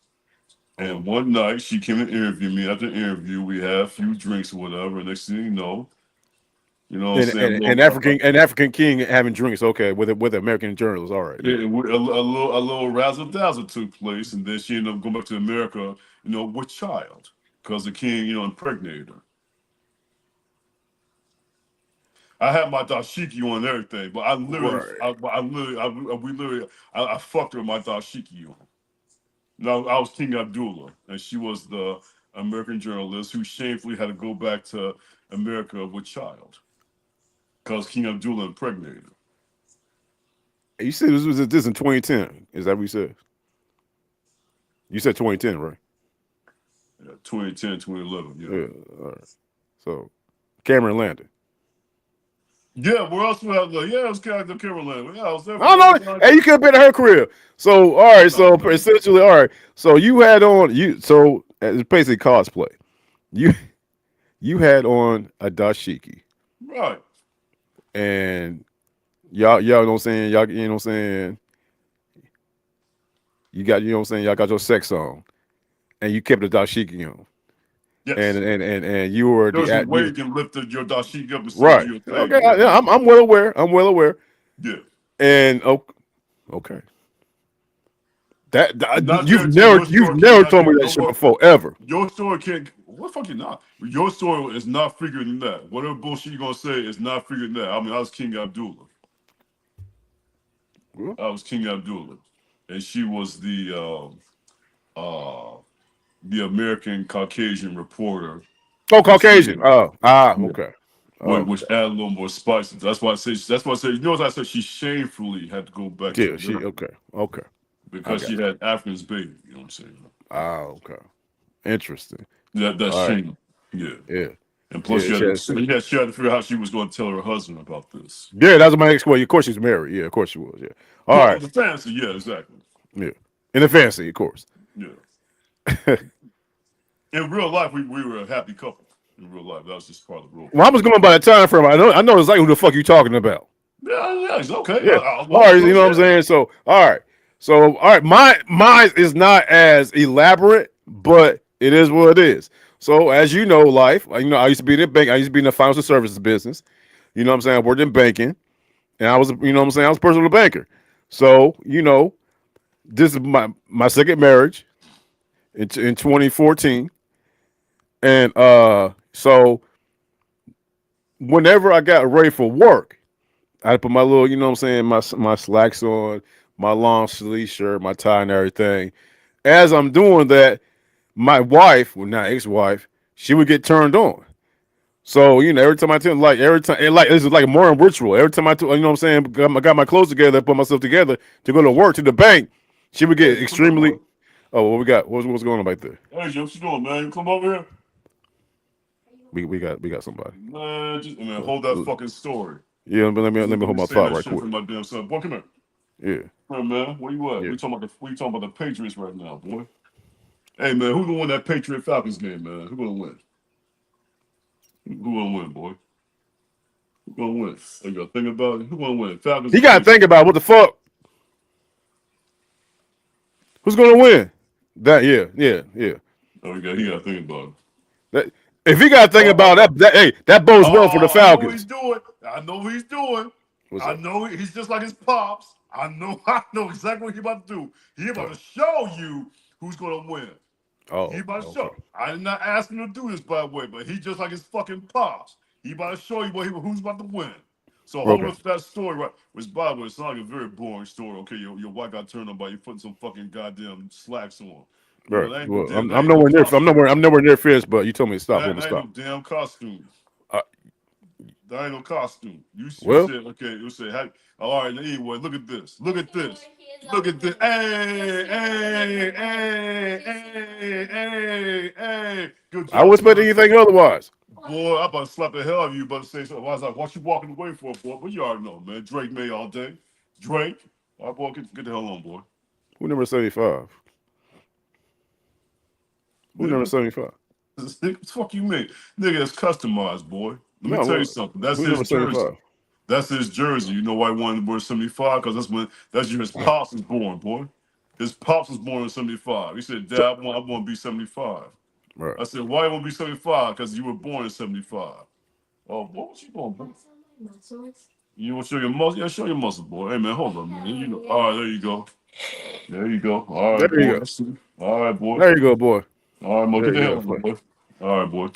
D: Mm-hmm.
C: And one night she came to interview me. After the interview, we had a few drinks or whatever. Next thing you know what I'm
D: And,
C: saying?
D: and, and African king having drinks. Okay, with American journalists. All right, yeah.
C: A little razzle dazzle took place, and then she ended up going back to America, with child, because the king, impregnated her. I had my dashiki on and everything, but
D: Right.
C: I fucked her with my dashiki on. Now I was King Abdullah, and she was the American journalist who shamefully had to go back to America with child because King Abdullah impregnated her.
D: You said this in 2010. Is that what you said? You said 2010, right?
C: Yeah, 2010, 2011. Yeah.
D: Yeah. All right. So Cameron Landon.
C: Yeah, where else would I look? Yeah, it was Cameron Landon. Yeah, I was there
D: I
C: for
D: don't know. Hey, you could have been at her career. So all right. So essentially, all right. So you had on you. So it's basically cosplay. You had on a dashiki,
C: Right.
D: and y'all know what I'm saying. Y'all, you know what I'm saying. You got, you know what I'm saying. Y'all got your sex on, and you kept the dashiki on,
C: Yes.
D: and you were
C: There was a way
D: you
C: you can lift your dashiki up and still do
D: right.
C: your thing.
D: Okay. Yeah, I'm well aware. I'm well aware.
C: Yeah.
D: And okay.
C: Not
D: You've
C: guaranteed your
D: you've
C: story
D: never
C: cannot
D: told me
C: get
D: that
C: no
D: shit
C: more.
D: before ever.
C: Your story can't. What fuck you not? Your story is not figuring than that. Whatever bullshit you're gonna say is not figuring that. I mean, I was King Abdullah.
D: Well,
C: I was King Abdullah, and she was the American Caucasian reporter.
D: oh,
C: On
D: Caucasian.
C: CNN.
D: Oh,
C: Yeah.
D: okay.
C: Which add a little more spice. That's why I say. That's why I say. You know what I said? She shamefully had to go back to
D: Yeah, she
C: America
D: okay. I
C: because
D: got
C: she
D: you.
C: had African's baby. You know what I'm saying?
D: Okay. Interesting.
C: That's
D: All right.
C: shame. Yeah.
D: Yeah.
C: And plus,
D: Yeah,
C: she had to figure out how she was going to tell her husband about this.
D: yeah, that's my next question. Of course she's married. Yeah, of course she was. Yeah. All
C: Well,
D: right.
C: the fantasy, yeah, exactly.
D: Yeah. In the fantasy, of course.
C: Yeah. In real life, we were a happy couple. In real life, that was just part of the role
D: Well, I
C: play.
D: was going by the time frame. I know exactly who the fuck you talking about.
C: Yeah, it's okay.
D: Yeah. All right, you know what I'm saying? So, all right. So, all right, mine is not as elaborate, but it is what it is. So, as you know, life, I used to be in the bank. I used to be in the financial services business. You know what I'm saying? I worked in banking, and I was, you know what I'm saying? I was a personal banker. So, this is my second marriage in 2014. And so whenever I got ready for work, I put my little, you know what I'm saying, my slacks on, my long sleeve shirt, my tie and everything. As I'm doing that, my wife, well not ex-wife, she would get turned on. So, every time I tell every time this is like a morning ritual. Every time you know what I'm saying, got my clothes together, put myself together to go to work to the bank, she would get
C: Hey, come on,
D: extremely
C: boy.
D: what we got? What's going on back there?
C: Hey, Jim, what you doing, man? You come over here.
D: We got somebody.
C: Man, hold that fucking story.
D: Yeah, but let me hold my
C: say
D: thought
C: that
D: right
C: shit
D: quick.
C: for my damn son. Boy, come here.
D: Yeah.
C: Come here, man. Where you at?
D: Yeah.
C: We talking about the Patriots right now, boy. Hey, man, who gonna win that Patriot Falcons game, man? Who gonna win? Who gonna win, boy? Who gonna win? Oh, you gotta think about it. Who gonna win? Falcons or
D: You gotta
C: Patriots?
D: think about what the fuck. Who's gonna win? Yeah.
C: Oh, he gotta think about it.
D: That, if you gotta think about that, hey, that bodes well for the
C: Oh, I know what he's
D: Falcons.
C: doing. I know what he's doing.
D: What's
C: I
D: up?
C: know he's just like his pops. I know exactly what he's about to do. He's about to show you who's gonna win. He
D: Oh,
C: about to
D: okay.
C: show. I did not ask him to do this, by the way, but he just like his fucking pops. He about to show you who's about to win. So hold
D: Okay.
C: up to that story, right? Which, by the way, it's not like a very boring story. Okay, your wife got turned on by you putting some fucking goddamn slacks on.
D: Right.
C: That ain't no
D: Well,
C: damn. That
D: I'm
C: ain't no
D: nowhere near.
C: costume.
D: I'm nowhere near finished. But you told me to stop. I'm
C: That
D: gonna
C: ain't no
D: stop.
C: damn costume.
D: Uh,
C: That ain't no costume. You
D: well,
C: said, okay, you said, hey, all right, anyway, look at this. Look at this. Look at this. Hey. Good
D: I
C: job,
D: wouldn't expect
C: son.
D: anything otherwise.
C: Boy, I'm about to slap the hell out of you, about to say something. I was like, what you walking away for, boy? But you already know, man. Drake Maye all day. Drake. All right, boy, get the hell on, boy.
D: Who number 75? Who number 75?
C: What the fuck you mean? Nigga, it's customized, boy. Let me
D: No,
C: tell you something. That's
D: who
C: his
D: number
C: jersey.
D: 75?
C: That's his jersey. You know why he wanted to wear 75? Because that's year his pops was born, boy. His pops was born in 75. He said, Dad,
D: So,
C: I want to be 75.
D: right.
C: I said, why you want to be 75? Because you were born in 75. Oh, what you doing, boy? You want to show your muscles? Yeah, show your muscles, boy. Hey, man, hold on, man. You know. All right, there you go. There you go. All right,
D: There you
C: boy.
D: go.
C: All right, boy.
D: There you go, boy.
C: All right, boy.
D: There
C: Get the
D: you
C: hell
D: go.
C: on, boy. All right, boy.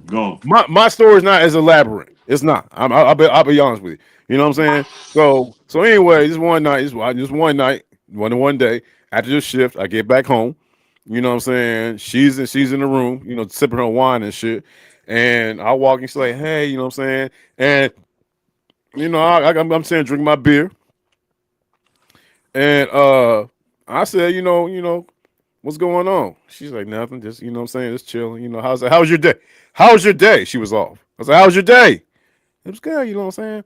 C: Go.
D: My story is not as elaborate. It's not. I'll be honest with you. You know what I'm saying? So anyway, just one night, one day after this shift, I get back home. You know what I'm saying? She's in the room, sipping her wine and shit. And I walk and she's like, hey, you know what I'm saying? And I'm saying drink my beer. And I said, What's going on? She's like, nothing. Just, you know what I'm saying? Just chilling. You know, how was your day? How was your day? She was off. I was like, how was your day? It was good. You know what I'm saying?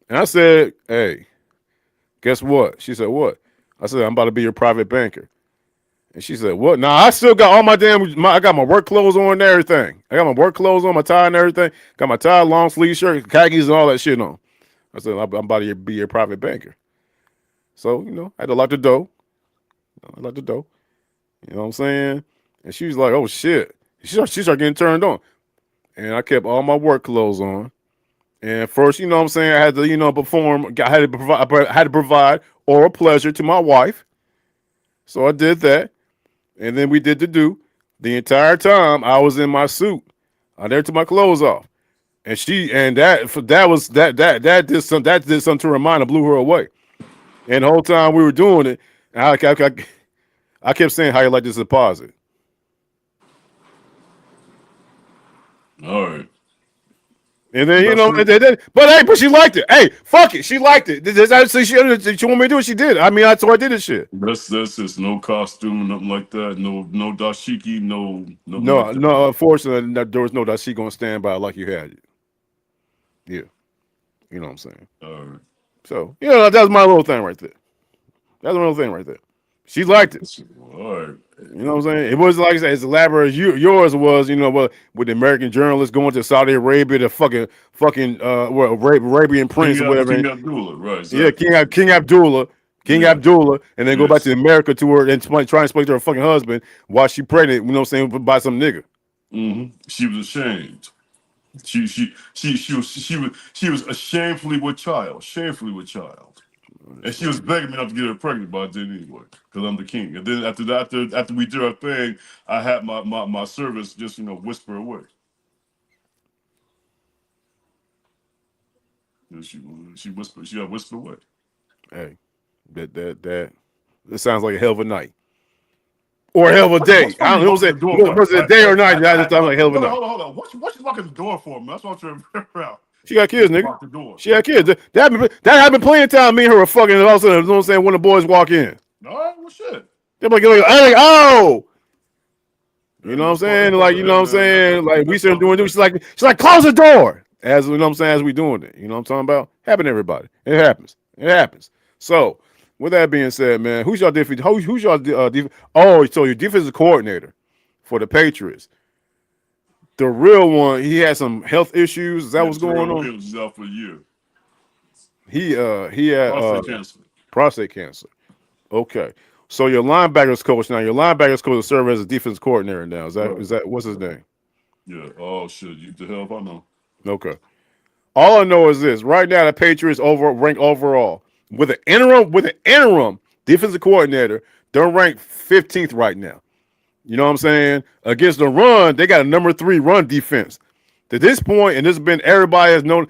D: And I said, hey, guess what? She said, what? I said, I'm about to be your private banker. And she said, what? Nah, I still got all I got my work clothes on and everything. I got my work clothes on, my tie and everything. Got my tie, long sleeve shirt, khakis and all that shit on. I said, I'm about to be your private banker. So, you know, I had to lock the door. I locked the door. You know what I'm saying? And she was like, oh shit. She started getting turned on. And I kept all my work clothes on. And first, you know what I'm saying, I had to, you know, I had to provide oral pleasure to my wife. So I did that. And then we did the do. The entire time I was in my suit. I never took my clothes off. And that did something to her mind and blew her away. And the whole time we were doing it, I kept saying, how you like this deposit?
C: All right.
D: And then, you know, but she liked it. Hey, fuck it. She liked it. Did she want me to do it? She did. I mean, so I did this shit.
C: That's just no costume, nothing like that. No dashiki, nothing
D: No,
C: like that.
D: no, unfortunately, there was no that she going to stand by like you had it. Yeah. You know what I'm saying?
C: All right.
D: So, you know, that was my little thing right there. That's my little thing right there. She liked it.
C: All right.
D: You know what I'm saying? It was like I said, as elaborate as yours was, you know, with the American journalists going to Saudi Arabia, the fucking Arabian prince or whatever.
C: King Abdullah, right? Exactly.
D: Yeah, King Abdullah, and then go back to America to her and try and explain to her fucking husband why she pregnant. You know what I'm saying? By some nigga.
C: Mm-hmm. She was ashamed. She was shamefully with child, and she was begging me not to get her pregnant, but I did anyway because I'm the king. And then after we did our thing, I had my servants just whisper away. And she whispered. She got whispered away.
D: Hey, that sounds like a hell of a night. Or a hell of a day. I don't know. Was it a day or night? That just sounds like a hell of a night.
C: Hold on. What you locking the door for, man? That's what I'm trying to figure out.
D: She got kids, nigga. She got kids. That happened plenty of time. Me and her were fucking, and all of a sudden, you know what I'm saying, when the boys walk in.
C: All right, well, shit.
D: They're like, oh. You know what I'm saying? Like, you know what I'm saying? Like, we started doing it. She's like, close the door. As, you know what I'm saying, as we doing it. You know what I'm talking about? Happen to everybody. It happens. It happens. So, with that being said, man, who's your defense? Who's your oh, so your defensive coordinator for the Patriots. The real one, he had some health issues. Is that what's going on?
C: He was out for a year.
D: He had prostate cancer. Okay. So your linebackers coach now. Your linebackers coach will serve as a defense coordinator now. Is that what's his name?
C: Yeah. Oh shit. You the hell if I know.
D: Okay. All I know is this: right now, the Patriots ranked overall with an interim defensive coordinator. They're ranked 15th right now. You know what I'm saying? Against the run, they got a number 3 run defense. To this point, and this has been everybody has known.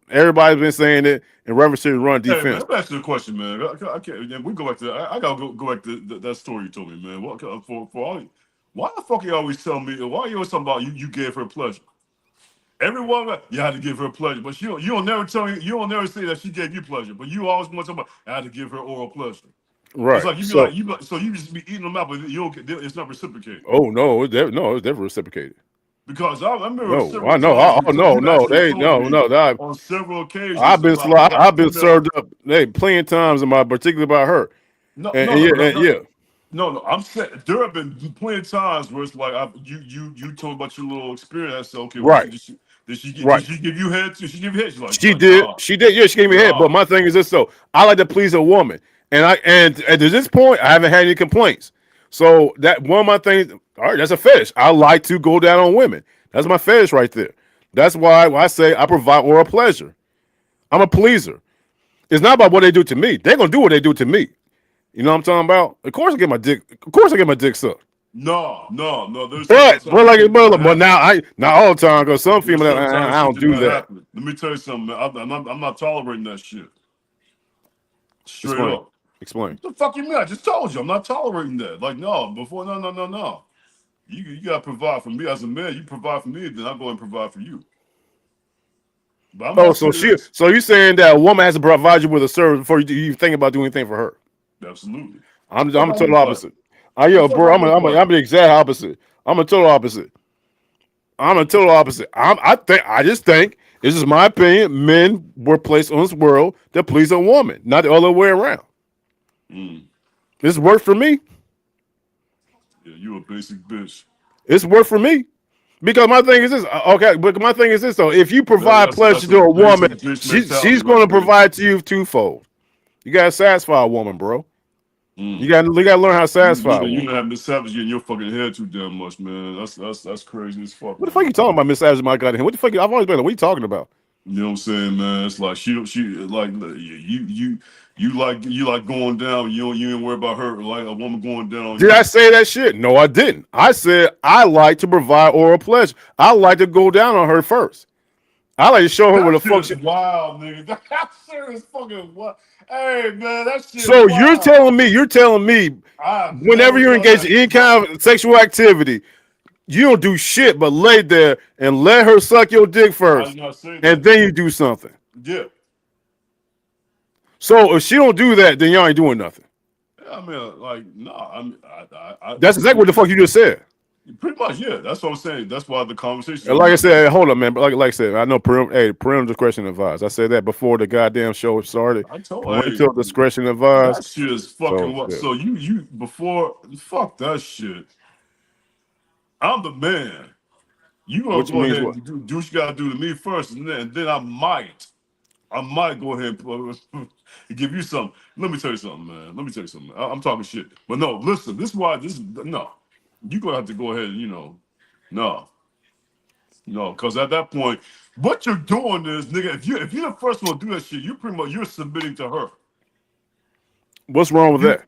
D: Everybody's been saying it in reference to the run defense.
C: Hey, man, let me ask you a question, man. I can't. We go back to. I gotta go back to that story you told me, man. What for all? Why the fuck you always tell me? Why you always talking about you gave her pleasure? Everyone, you had to give her pleasure, but you don't never tell me. You don't never say that she gave you pleasure, but you always want to talk about. I had to give her oral pleasure.
D: Right.
C: It's like so you just be eating them out, but you don't. It's not reciprocated.
D: Oh no, it's never reciprocated.
C: Because I remember.
D: No, I know.
C: On several occasions,
D: I've been served up. Hey, plenty of times particularly about her.
C: No, I'm saying there have been plenty of times where it's like you told about your little experience. I said, okay,
D: right.
C: Did she give you head? Did she give you head?
D: She did. Yeah, she gave me head. But my thing is this: though, I like to please a woman, and to this point, I haven't had any complaints. So that one of my things. All right, that's a fetish. I like to go down on women. That's my fetish right there. That's why I say I provide oral pleasure. I'm a pleaser. It's not about what they do to me. They're gonna do what they do to me. You know what I'm talking about? Of course I get my dick sucked.
C: No.
D: But not all the time because some females I don't do that.
C: Let me tell you something, man. I'm not tolerating that shit. Straight up.
D: Explain.
C: What the fuck you mean? I just told you I'm not tolerating that. Like no. You gotta provide for me as a man. You provide for me, then I go and provide for you.
D: So you saying that a woman has to provide you with a service before you think about doing anything for her?
C: Absolutely.
D: I'm the total opposite. Yo,
C: Fuck
D: bro,
C: I look like?
D: I'm the exact opposite. I'm a total opposite. I just think this is my opinion. Men were placed on this world to please a woman, not the other way around. This worked for me.
C: Yeah, you a basic bitch.
D: It's worked for me. Because my thing is this, okay. But my thing is this, though: if you provide pleasure
C: That's a
D: to a woman,
C: basic bitch
D: she's
C: mentality
D: going
C: right
D: to
C: there.
D: provide to you twofold. You gotta satisfy a woman, bro. You gotta learn how to satisfy a
C: You
D: woman.
C: don't have Miss Savage in your fucking head too damn much, man. That's crazy as fuck,
D: What the fuck
C: man.
D: you talking about, Miss Savage? My goddamn, what the fuck? I've always been like, what are you talking about?
C: You know what I'm saying, man? It's like she like you like going down. You ain't worry about her like a woman going down on
D: Did
C: you.
D: I say that shit? No, I didn't. I said I like to provide oral pleasure. I like to go down on her first. I like to show her what
C: That
D: the
C: shit
D: fuck
C: is
D: she.
C: wild, nigga. That shit is fucking wild. Hey, man, that shit
D: So you're
C: wild.
D: telling me,
C: I've
D: whenever
C: never
D: you're
C: done
D: engaged
C: that
D: in any
C: shit. No.
D: kind of sexual activity, you don't do shit but lay there and let her suck your dick
C: I
D: first,
C: did not say
D: and
C: that.
D: then you do something.
C: Yeah.
D: So if she don't do that, then y'all ain't doing nothing.
C: I mean, like, no,
D: That's exactly what the fuck you just said.
C: pretty much, yeah. That's what I'm saying. That's why the conversation's
D: And like I said, hold up, man. But like I said, I know parental discretion advised. I said that before the goddamn show started.
C: I told, hey,
D: Parental discretion advised.
C: that shit is
D: So
C: fucking what.
D: yeah.
C: So you before fuck that shit. I'm the man. You gonna
D: Which
C: go
D: means
C: ahead
D: what?
C: and do what you gotta do to me first, and then I might go ahead and give you something. Let me tell you something, man. Let me tell you something. I'm talking shit, but no. Listen, this is why this. No, you gonna have to go ahead and no, no, because at that point, what you're doing is, nigga, if you're the first one to do that shit, you pretty much you're submitting to her.
D: What's wrong with
C: You
D: that?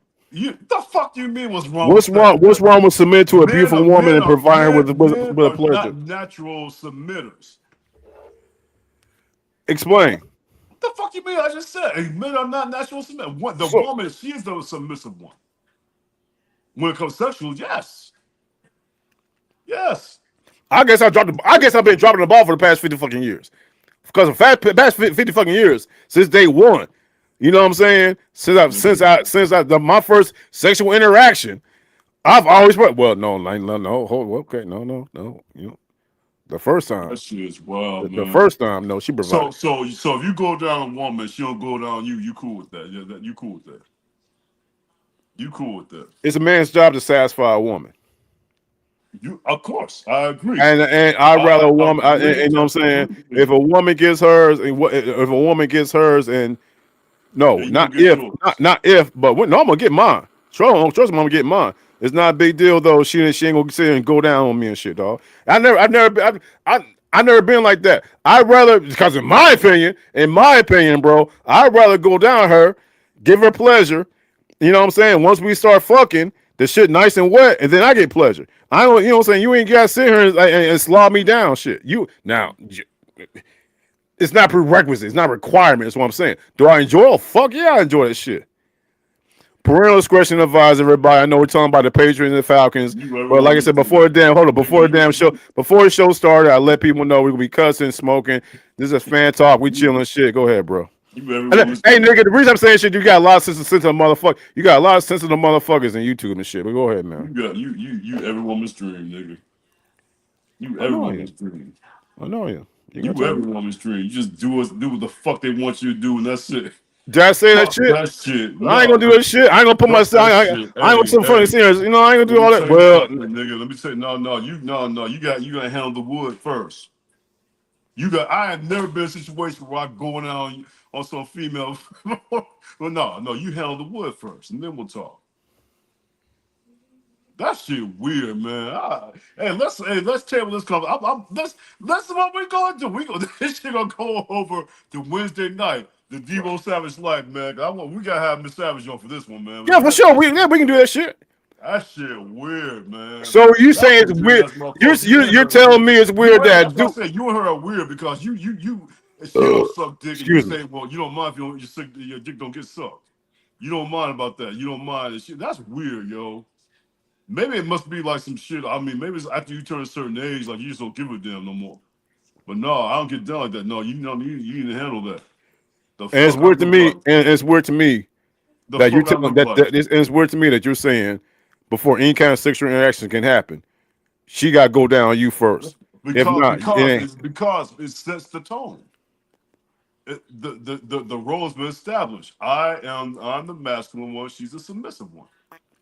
C: the fuck do you mean what's wrong
D: What's
C: with that?
D: wrong? What's wrong with submit to a
C: Men
D: beautiful
C: are
D: woman
C: men
D: and
C: are
D: provide her with
C: men
D: with a
C: are
D: pleasure?
C: not natural submitters.
D: Explain.
C: What the fuck you mean? I just said men are not natural submitters. What the
D: So
C: woman, she is the submissive one. When it comes to sexual, yes. Yes.
D: I guess I've been dropping the ball for the past 50 fucking years. Because the past 50 fucking years since day one. You know what I'm saying? My first sexual interaction, I've always well, no, hold, okay, no. The first time,
C: That shit is wild,
D: the
C: man.
D: first time, no, she provided.
C: So if you go down a woman, she don't go down you, you cool with that. Yeah, you cool with that. You cool with that.
D: It's a man's job to satisfy a woman.
C: You of course, I agree.
D: And I'd rather
C: I
D: a woman.
C: agree
D: You know what I'm saying?
C: completely.
D: If a woman gets hers, if a woman gets hers, and no,
C: And you gonna
D: not
C: get
D: if,
C: yours.
D: not if, but when, no, I'm gonna get mine. Trust me, I'm gonna get mine. It's not a big deal though. She ain't gonna sit here and go down on me and shit, dog. I never been like that. I'd rather, because in my opinion, bro, I'd rather go down her, give her pleasure. You know what I'm saying? Once we start fucking, the shit nice and wet, and then I get pleasure. I don't, you know what I'm saying? You ain't gotta sit here and slob me down, shit. It's not prerequisite. It's not requirement. That's what I'm saying. Do I enjoy it? Fuck yeah, I enjoy that shit. Parental discretion advised, everybody. I know we're talking about the Patriots and the Falcons, but like I said, before the show started, I let people know we will be cussing, smoking. This is fan talk. We chilling shit. Go ahead, bro.
C: You every
D: Hey,
C: woman's
D: nigga, the reason I'm saying shit, you got a lot of sensitive motherfuckers. You got a lot of sensitive motherfuckers in YouTube and shit. But go ahead, man.
C: you every woman's dream, nigga. You
D: I
C: every
D: know you.
C: woman's dream.
D: I know you. You
C: You
D: gonna tell
C: every
D: me?
C: woman's dream. You just do what the fuck they want you to do, and that's it.
D: Did I say that
C: Fuck
D: shit?
C: that shit.
D: I ain't
C: No,
D: gonna do that shit. I ain't gonna put
C: fuck
D: myself.
C: that shit.
D: I ain't gonna some funny
C: Hey,
D: serious. You know, I ain't gonna
C: let
D: do
C: me
D: all
C: tell
D: that.
C: you
D: Well,
C: something, nigga. Let me tell you, no. You gotta handle the wood first. I have never been in a situation where I going out on some female. Well, no, you handle the wood first, and then we'll talk. That shit weird, man. Let's table this conversation. Let's what we gonna do. This shit gonna go over to Wednesday night, the DEBO Savage Life, man. We gotta have Miss Savage on for this one, man.
D: yeah, for sure. We can do that shit.
C: That shit weird, man.
D: So you
C: That
D: saying
C: was
D: it's
C: a weird
D: weird?
C: ass motherfucker.
D: You're telling me it's weird
C: That's
D: that
C: why I
D: do.
C: said you and her are weird because you if she don't suck dick and you
D: Excuse me.
C: say, well, you don't mind if your dick don't get sucked. You don't mind about that. You don't mind. That's weird, yo. Maybe it must be like some shit. I mean, maybe it's after you turn a certain age, like you just don't give a damn no more. But no, I don't get down like that. No, you know, you need to handle that. The
D: And it's
C: fuck I
D: weird to
C: look
D: me.
C: like.
D: And it's weird to me
C: The
D: that you're
C: fuck I
D: telling
C: look like.
D: and it's weird to me that you're saying before any kind of sexual interaction can happen, she got to go down on you first. If not,
C: because it sets the tone. The role has been established. I'm the masculine one. She's the submissive one.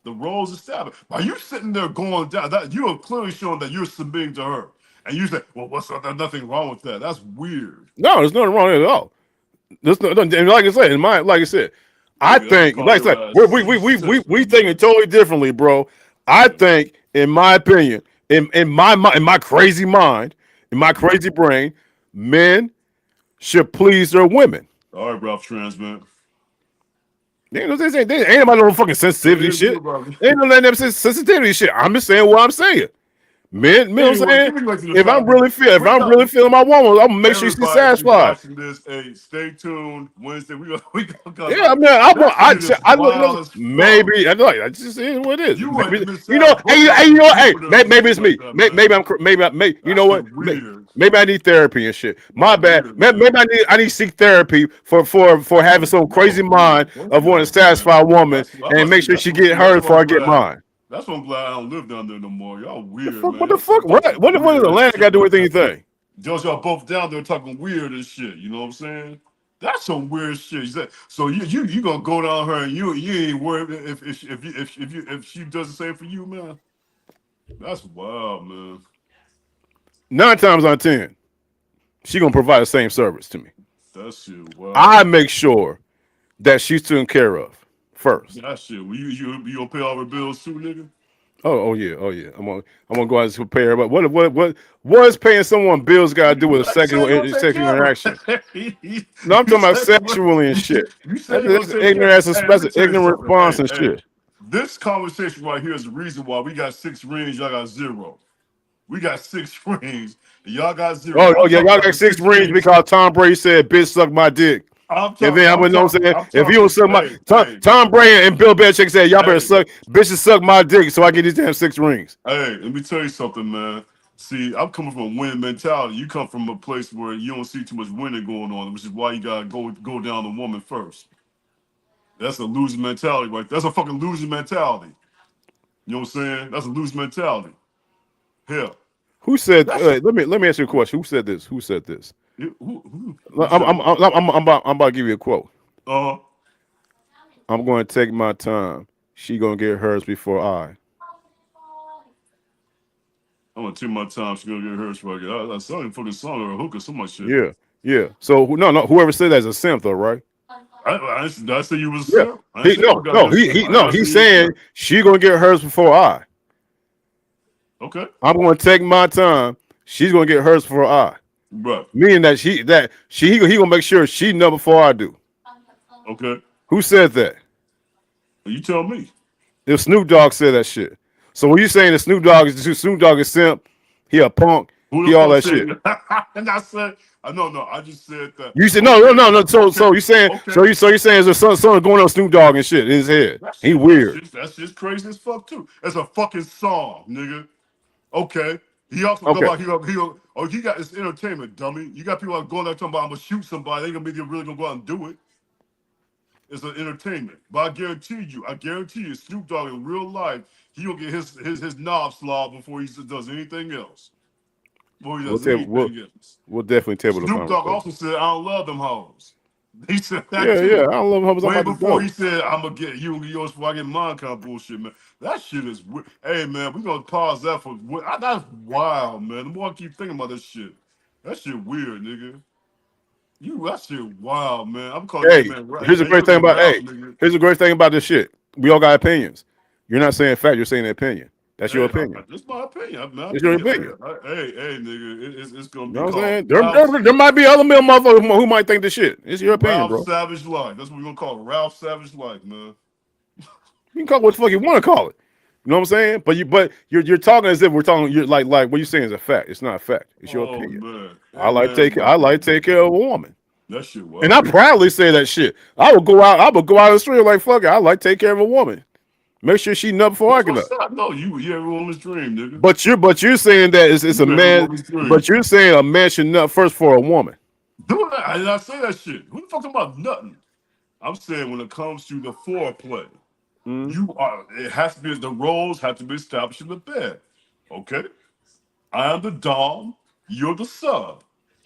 C: The role's established. By you sitting there going down, that you are clearly showing that you're submitting to her. And you say, "Well, there's nothing wrong with that." That's weird.
D: No, there's nothing wrong at all. There's no, and like I said, I think, like I said, we thinking totally differently, bro. I think, in my opinion, in my crazy mind, in my crazy brain, men should please their women.
C: All right, Ralph Transman.
D: Ain't nobody no fucking sensitivity shit. Ain't no letting them sensitivity shit. I'm just saying what I'm saying. Men, you know what I'm saying? If I'm really feeling my woman, I'm gonna make sure she's satisfied.
C: This, hey, stay tuned. Wednesday, we gonna
D: yeah, I mean, I look, maybe I just is what it is. Maybe it's me. Maybe you know what? Maybe I need therapy and shit. My bad. Maybe I need to seek therapy for having some crazy mind of wanting to satisfy a woman and make sure she get hers before I get mine.
C: That's why I'm glad I don't live down there no more. Y'all weird, man.
D: What the fuck? What does Atlanta got to do with anything?
C: Just y'all both down there talking weird and shit. You know what I'm saying? That's some weird shit. So you gonna go down her and you ain't worried if she does the same for you, man. That's wild, man.
D: 9 times out of 10, she gonna provide the same service to me.
C: That shit wild.
D: I make sure that she's taken care of first.
C: That shit. Well, you gonna pay all her bills too, nigga?
D: Oh yeah. I'm gonna go out and pay her. But what is paying someone bills got to do with a sexual interaction? No, I'm talking about sexually and shit. That's ignorant response and shit.
C: This conversation right here is the reason why we got 6 rings, y'all got 0. We got 6 rings, and y'all got 0.
D: Oh yeah, y'all got 6 rings because Tom Brady said, "Bitch, suck my dick." And then I would know what I'm saying. If you don't suck my Tom Brady and Bill Belichick said, "Y'all better suck, bitches suck my dick," so I get these damn 6 rings.
C: Hey, let me tell you something, man. See, I'm coming from a winning mentality. You come from a place where you don't see too much winning going on, which is why you gotta go down the woman first. That's a losing mentality, right? That's a fucking losing mentality. You know what I'm saying? That's a losing mentality. Hell.
D: Who said? Let me ask you a question. Who said this?
C: Who
D: I'm about to give you a quote.
C: Uh-huh.
D: I'm going to take my time. She gonna get hers before I.
C: I'm gonna take my time. She gonna get hers before I get. I saw him fucking song or a hook or some shit.
D: Yeah. So no. Whoever said that is a simp, though, right?
C: I say you was a simp.
D: He's saying she gonna get hers before I.
C: Okay.
D: I'm gonna take my time. She's gonna get hers before I.
C: Right.
D: Meaning that he gonna make sure she know before I do.
C: Okay.
D: Who said that?
C: You tell me.
D: If Snoop Dogg said that shit. So when you saying that Snoop Dogg is simp, he a punk, he all that shit.
C: And I said, no, I just said that.
D: You said no. So you saying you saying there's something going on with Snoop Dogg and shit in his head. He weird.
C: That's just crazy as fuck too. It's a fucking song, nigga. Okay. He also he got this entertainment, dummy. You got people going there talking about I'm gonna shoot somebody. They gonna be really gonna go out and do it. It's an entertainment. But I guarantee you, Snoop Dogg in real life, he gonna get his knob slobbed before he does anything else.
D: We'll definitely table the
C: Snoop Dogg also said, "I don't love them hoes." He said that too.
D: Yeah, I don't love hoes.
C: Way before he said, "I'm gonna get you and yours before I get mine," kind of bullshit, man. That shit is weird. Hey, man, we gonna pause that for. That's wild, man. The more I keep thinking about this shit, that shit weird, nigga. That shit wild, man. I'm calling this man right.
D: Here's the great thing about this shit. We all got opinions. You're not saying fact. You're saying an opinion. That's your opinion.
C: That's my opinion.
D: It's your opinion.
C: Hey, nigga, it's gonna be.
D: You know what I'm saying? There might be other male motherfuckers who might think this shit. It's your opinion, bro.
C: Ralph Savage Life. That's what we're gonna call it. Ralph Savage Life, man.
D: You can call it what the fuck you want to call it. You know what I'm saying? But you're talking as if we're talking. You're like what you're saying is a fact. It's not a fact. It's your opinion.
C: Man.
D: I like to take care of a woman.
C: That shit wild.
D: And I proudly say that shit. I would go out the street like fuck it. I like to take care of a woman. Make sure she nut before I get up.
C: No, you every woman's dream, nigga.
D: But you're saying that it's a man. But you're saying a man should nut first for a woman.
C: Do that. I say that shit. Who the fuck talking about nothing? I'm saying when it comes to the foreplay. You are. It has to be. The roles have to be established in the bed. Okay. I am the dom. You're the sub.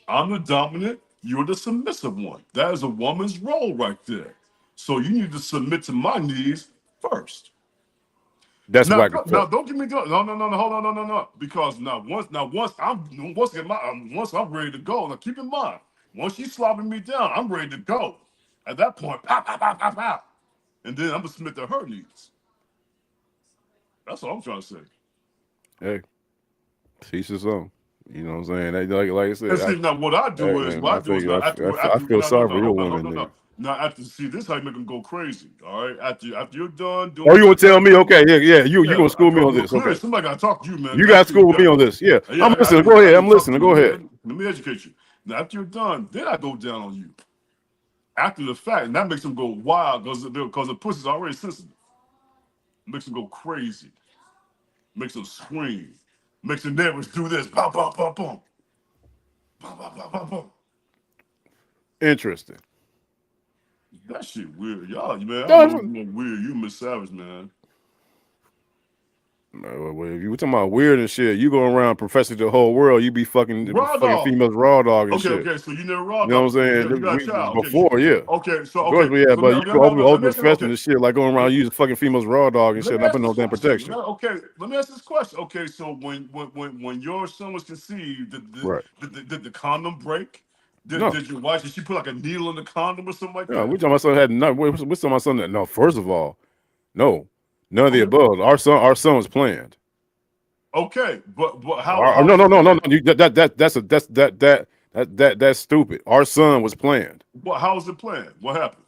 C: I'm the dominant. You're the submissive one. That is a woman's role right there. So you need to submit to my needs first.
D: That's
C: Now,
D: whack as
C: now,
D: fuck.
C: don't get me going. No, hold on, no. Because once I'm ready to go. Now, keep in mind, once she's slopping me down, I'm ready to go. At that point, pow, pow, pow, pow, pow, and then I'm gonna submit to her needs. That's what I'm trying to say.
D: Hey, teach his own. You know what I'm saying? Like I said,
C: And see, now what I do is,
D: man, I feel
C: now,
D: sorry
C: no,
D: for
C: no,
D: your
C: hold on,
D: woman, nigga.
C: Now after see this, how you make them go crazy. All right, after you're done doing.
D: Oh, you gonna tell me? Okay, yeah. You
C: Yeah,
D: gonna school me on
C: well,
D: this? Okay.
C: somebody gotta talk to you, man.
D: You got school with me on this. Yeah, I'm listening. Go ahead. I'm listening. Go ahead.
C: Let me educate you. Now after you're done, then I go down on you. After the fact, and that makes them go wild because the pussy's already sensitive. Makes them go crazy. Makes them scream. Makes the neighbors do this. Boom, boom, boom, boom. Boom, boom, boom, boom, boom.
D: Interesting.
C: That shit weird. Y'all, man, I
D: No,
C: don't know if you're weird. You Miss Savage, man.
D: if you talking about weird and shit, you go around professing the whole world, you be fucking
C: Females
D: raw dog and shit.
C: Okay, so you never raw
D: You know what I'm saying?
C: You got a child.
D: Before, yeah.
C: Okay, so
D: Of course,
C: okay.
D: yeah,
C: So
D: but
C: now,
D: you can open professing
C: okay.
D: and shit, like going around using fucking females raw dog and
C: Let
D: shit,
C: me
D: not
C: ask
D: putting no
C: this
D: damn
C: question.
D: protection.
C: Okay, let me ask this question. Okay, so when your son was conceived,
D: Right.
C: did the condom break?
D: No.
C: Did your wife? Did she put like a needle in the condom or something like
D: No,
C: that?
D: we talking my son had no. We talking my son that no. First of all, no, none of the
C: Okay.
D: above. Our son was planned.
C: Okay, but how?
D: No. That's stupid. Our son was planned.
C: How was it planned? What happened?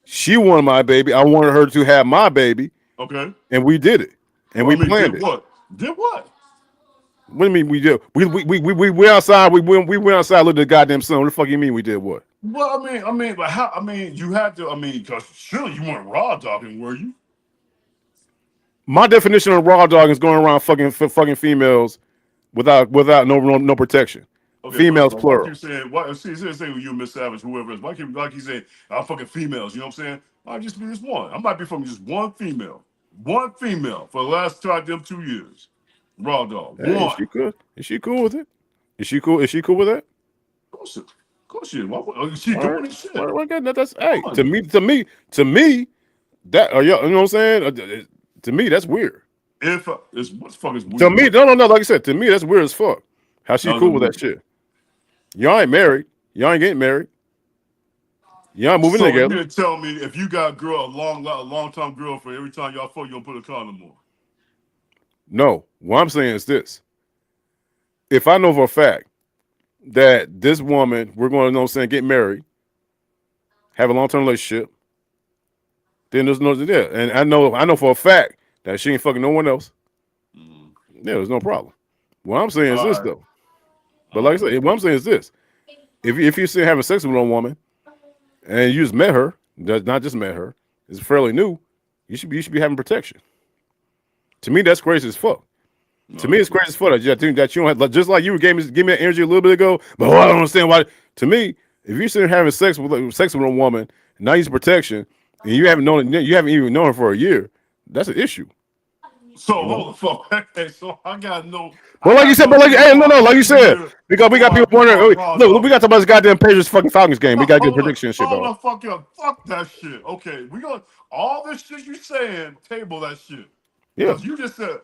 D: She wanted my baby. I wanted her to have my baby,
C: Okay.
D: and we did it, and we planned
C: did
D: it.
C: what? Did what?
D: What do you mean we did? We went outside. We went outside. Looked at the goddamn sun. What the fuck you mean we did what?
C: Well, but how? You had to. Because surely you weren't raw dogging, were you?
D: My definition of raw dog is going around fucking females without no protection.
C: Okay,
D: Females
C: why
D: plural.
C: keep saying why? See, saying you Miss Savage, whoever it is. Why keep saying I'm fucking females? You know what I'm saying? I just be this one. I might be from just one female for the last goddamn 2 years. Raw dog.
D: Hey,
C: One.
D: is she cool with it? Is she cool with that?
C: Of course she is. Why she
D: All
C: doing
D: right.
C: this shit?
D: That's hey, to me, that you know what I'm saying? To me, that's weird.
C: If it's what the fuck is weird?
D: To me, no. Like I said, to me, that's weird as fuck. How she cool with that shit? Y'all ain't married. Y'all ain't getting married. Y'all moving together.
C: You gonna tell me if you got a girl, a long time girlfriend, every time y'all fuck, you gonna put a condom on?
D: No. What I'm saying is this. If I know for a fact that this woman, we're going to know what I'm saying, get married, have a long-term relationship, then there's no there. And I know for a fact that she ain't fucking no one else. Yeah, there's no problem. What I'm saying is this though. But like I said, what I'm saying is this. If you're still having sex with a woman and you just met her, not just met her, it's fairly new, you should be having protection. To me, that's crazy as fuck. To me, it's crazy as fuck that you don't have, just like you gave me that energy a little bit ago, but I don't understand why. To me, if you're sitting having sex with a woman, and now you use protection, and you haven't even known her for a year, that's an issue.
C: So hold the fuck. Okay, so I got no.
D: Well, like you said, like you said, because we got people wondering. Look, we got to talk about this goddamn Patriots fucking Falcons game. We got to get prediction and shit, dog.
C: Fuck that shit. Okay, we gonna all this shit you saying. Table that shit.
D: Yeah.
C: You just said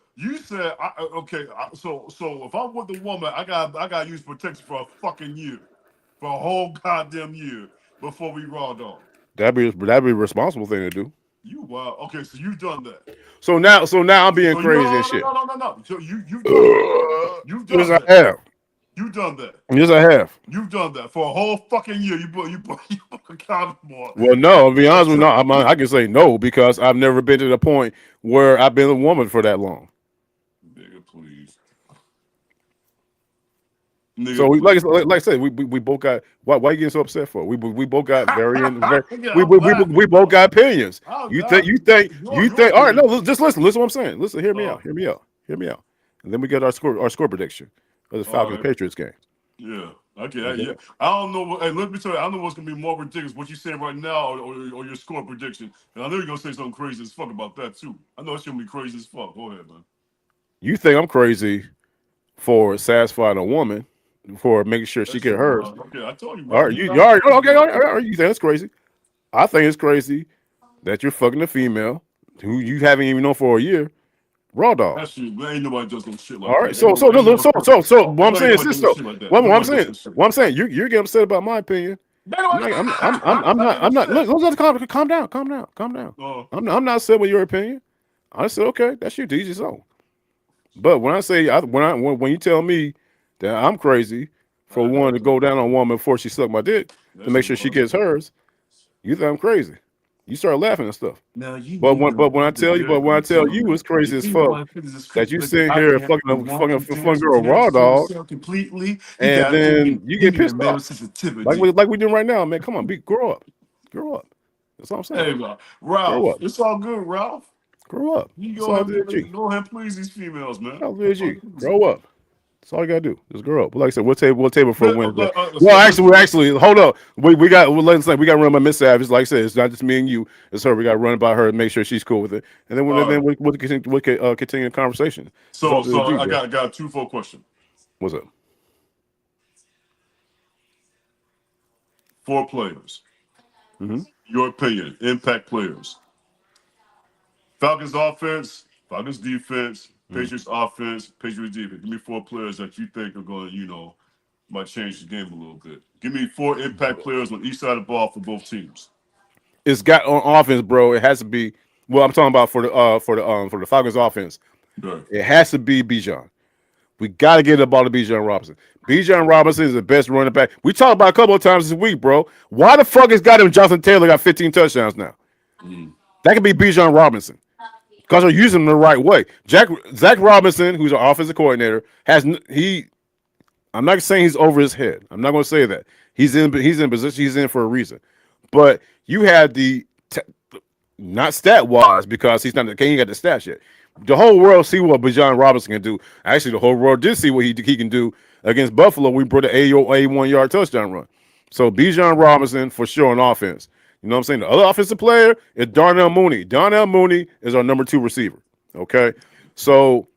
C: okay. So if I'm with the woman, I got use protection for a fucking year, for a whole goddamn year before we raw dog.
D: That'd be a responsible thing to do.
C: You wow. Okay, so you've done that.
D: So now I'm being crazy and shit.
C: No. So you've done
D: Yes,
C: that.
D: I have.
C: You've done that.
D: Yes, I have.
C: You've done that for a whole fucking year. You put a condom on.
D: Well, no, to be honest with you, I can say no because I've never been to the point where I've been a woman for that long.
C: Nigga, please.
D: So like I said, we both got why you getting so upset for? We both got we both got opinions. You think all right, no, just listen what I'm saying. Listen, hear me out. And then we get our score prediction of the Falcons Patriots game.
C: Yeah. Okay, yeah. I don't know. Hey, let me tell you, I don't know what's gonna be more ridiculous, what you saying right now, or your score prediction. And I know you're gonna say something crazy as fuck about that too. I know it's gonna be crazy as fuck. Go ahead, man.
D: You think I'm crazy for satisfying a woman for making sure she
C: That's
D: get
C: true,
D: hers?
C: Ralph. Okay, I told you,
D: All
C: Ralph.
D: right,
C: You
D: you
C: got
D: all right?
C: crazy,
D: Okay,
C: man.
D: all right. You think that's crazy? I think it's crazy that you're fucking a female who you haven't even known for a year. Raw dog.
C: That's true. There ain't nobody does no shit
D: All
C: like
D: right.
C: that. Ain't
D: So
C: no,
D: so
C: ain't
D: no,
C: no,
D: so what I'm
C: ain't
D: saying is
C: nobody
D: this
C: doing
D: though.
C: shit like that.
D: What I'm
C: Nobody does
D: saying,
C: no shit.
D: what I'm saying, you're getting upset about my opinion. I'm not. I'm not. Let's calm down. Calm down. Calm down.
C: Uh,
D: I'm not upset with your opinion. I said okay. That's your DJ's own. But when I say when you tell me that I'm crazy for wanting to go down on a woman before she sucked my dick to
C: that's
D: make sure she gets hers, you think I'm crazy. You start laughing and stuff.
C: Now you
D: But
C: need
D: when
C: to
D: but when I
C: read the
D: tell you, but when I
C: difference.
D: tell you, it's crazy
C: If
D: as
C: you know
D: fuck
C: my opinion is
D: that
C: crazy,
D: you
C: but
D: sitting
C: I
D: here
C: can't
D: fucking
C: want to
D: a fun
C: dance and
D: girl raw
C: dance
D: dog,
C: yourself completely. You
D: and
C: got
D: then you get
C: human
D: pissed
C: male
D: off
C: sensitivity.
D: like we doing right now, man. Come on, grow up, grow up. That's all I'm saying.
C: Hey,
D: Grow
C: Ralph,
D: up,
C: it's all good, Ralph.
D: grow up.
C: You
D: That's all it is, G.
C: go ahead and please these females, man.
D: That's all it
C: Go
D: is,
C: ahead
D: G.
C: and please
D: Grow
C: them.
D: up. That's all you gotta do. Just grow up. But like I said, we'll table for
C: Man,
D: Wednesday.
C: so
D: Well,
C: listen,
D: actually, hold up. We got we got to run by Miss Savage. Like I said, it's not just me and you. It's her. We got to run by her and make sure she's cool with it. And then
C: all right.
D: we'll continue the conversation. It's up to the
C: So I
D: DJ.
C: got a two-fold question.
D: What's up?
C: 4 players.
D: Mm-hmm.
C: Your opinion, impact players. Falcons offense, Falcons defense,
D: Mm.
C: Patriots offense, Patriots defense. Give me 4 players that you think are going to, might change the game a little bit. Give me 4 impact players on each side of the ball for both teams.
D: It's got on offense, bro. It has to be. Well, I'm talking about for the Falcons offense.
C: Okay.
D: It has to be Bijan. We got to get the ball to Bijan Robinson. Bijan Robinson is the best running back. We talked about a couple of times this week, bro. Why the fuck has got him Jonathan Taylor got 15 touchdowns now?
C: Mm.
D: That could be Bijan Robinson because they're using him the right way. Zach Robinson, who's our offensive coordinator, I'm not saying he's over his head. I'm not going to say that. He's in position. He's in for a reason. But you had not stat wise because he ain't got the stats yet. The whole world see what Bijan Robinson can do. Actually, the whole world did see what he can do against Buffalo. We brought an 81-yard touchdown run. So Bijan Robinson for sure on offense. You know what I'm saying? The other offensive player is Darnell Mooney. Darnell Mooney is our number 2 receiver. Okay, so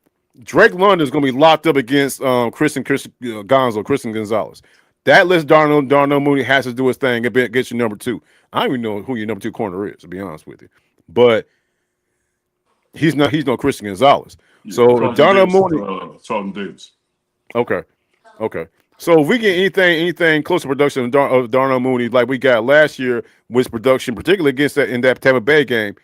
D: Drake London is going to be locked up against Christian Gonzalez. That lets Darnell Mooney has to do his thing and get you number 2. I don't even know who your number 2 corner is, to be honest with you. But he's no Christian Gonzalez.
C: Yeah,
D: So if Darnell Mooney,
C: Charlton Davis.
D: okay. So if we get anything close to production of Darnell Mooney like we got last year with production, particularly against that Tampa Bay game,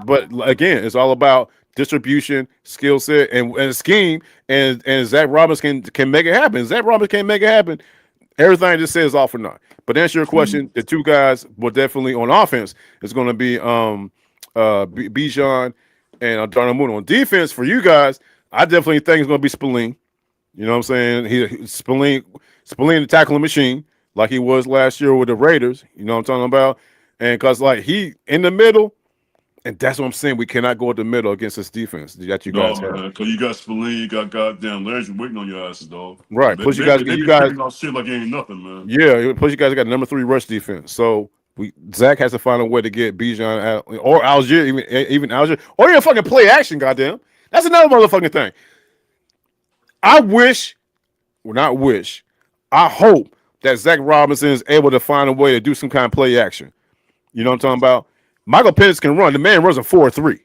D: but again, it's all about distribution, skill set, and scheme. And Zach Robinson can make it happen. Zach Robinson can't make it happen. Everything I just said is all for naught. But to answer your question, the 2 guys will definitely on offense is going to be Bijan and Darnell Mooney. On defense for you guys, I definitely think it's going to be Spillane. You know what I'm saying? Spillane the tackling machine like he was last year with the Raiders. You know what I'm talking about? And because like he in the middle, and that's what I'm saying. We cannot go in the middle against this defense that you
C: No,
D: guys have.
C: man, because you got Spillane, you got goddamn Landry waiting on your asses, dog.
D: Right.
C: They,
D: Plus
C: they, they be figuring out shit like it ain't nothing, man.
D: yeah. Plus you guys got number 3 rush defense. So Zach has to find a way to get Bijan out or Algier, even Algier, or even fucking play action. Goddamn, that's another motherfucking thing. I hope that Zach Robinson is able to find a way to do some kind of play action. You know what I'm talking about? Michael Penix can run. The man runs a 4.3.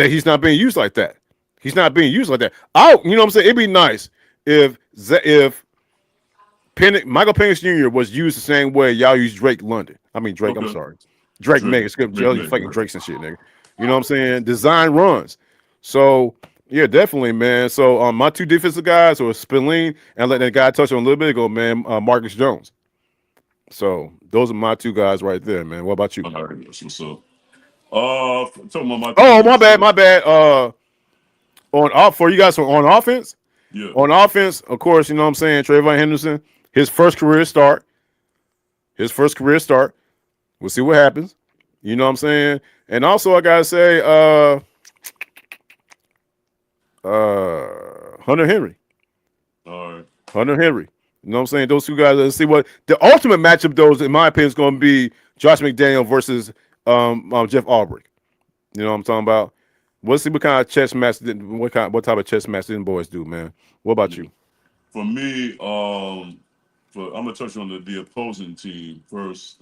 D: He's not being used like that. He's not being used like that. You know what I'm saying? It'd be nice if Michael Penix Jr. was used the same way y'all use Drake London. I mean Drake. I'm
C: Okay.
D: sorry, Drake Maye. Skip you fucking Drakes and shit, nigga. You know what I'm saying? Design runs. So yeah, definitely, man. So my 2 defensive guys were Spillane and let that guy touch on a little bit ago, man. Marcus Jones. So those are my 2 guys right there, man. What about you?
C: All right, that's what's up. Talking about my
D: Oh,
C: team.
D: my bad. For you guys on offense.
C: Yeah.
D: On offense, of course, you know what I'm saying. Trayvon Henderson, his first career start. We'll see what happens. You know what I'm saying. And also, I gotta say, Hunter Henry.
C: All right.
D: Hunter Henry. You know what I'm saying? Those two guys. Let's see what the ultimate matchup, though, in my opinion, is going to be Josh McDaniel versus Jeff Albrecht. You know what I'm talking about? We'll see what kind of chess match, what type of chess match them boys do, man. What about you?
C: For me, I'm gonna touch on the opposing team first.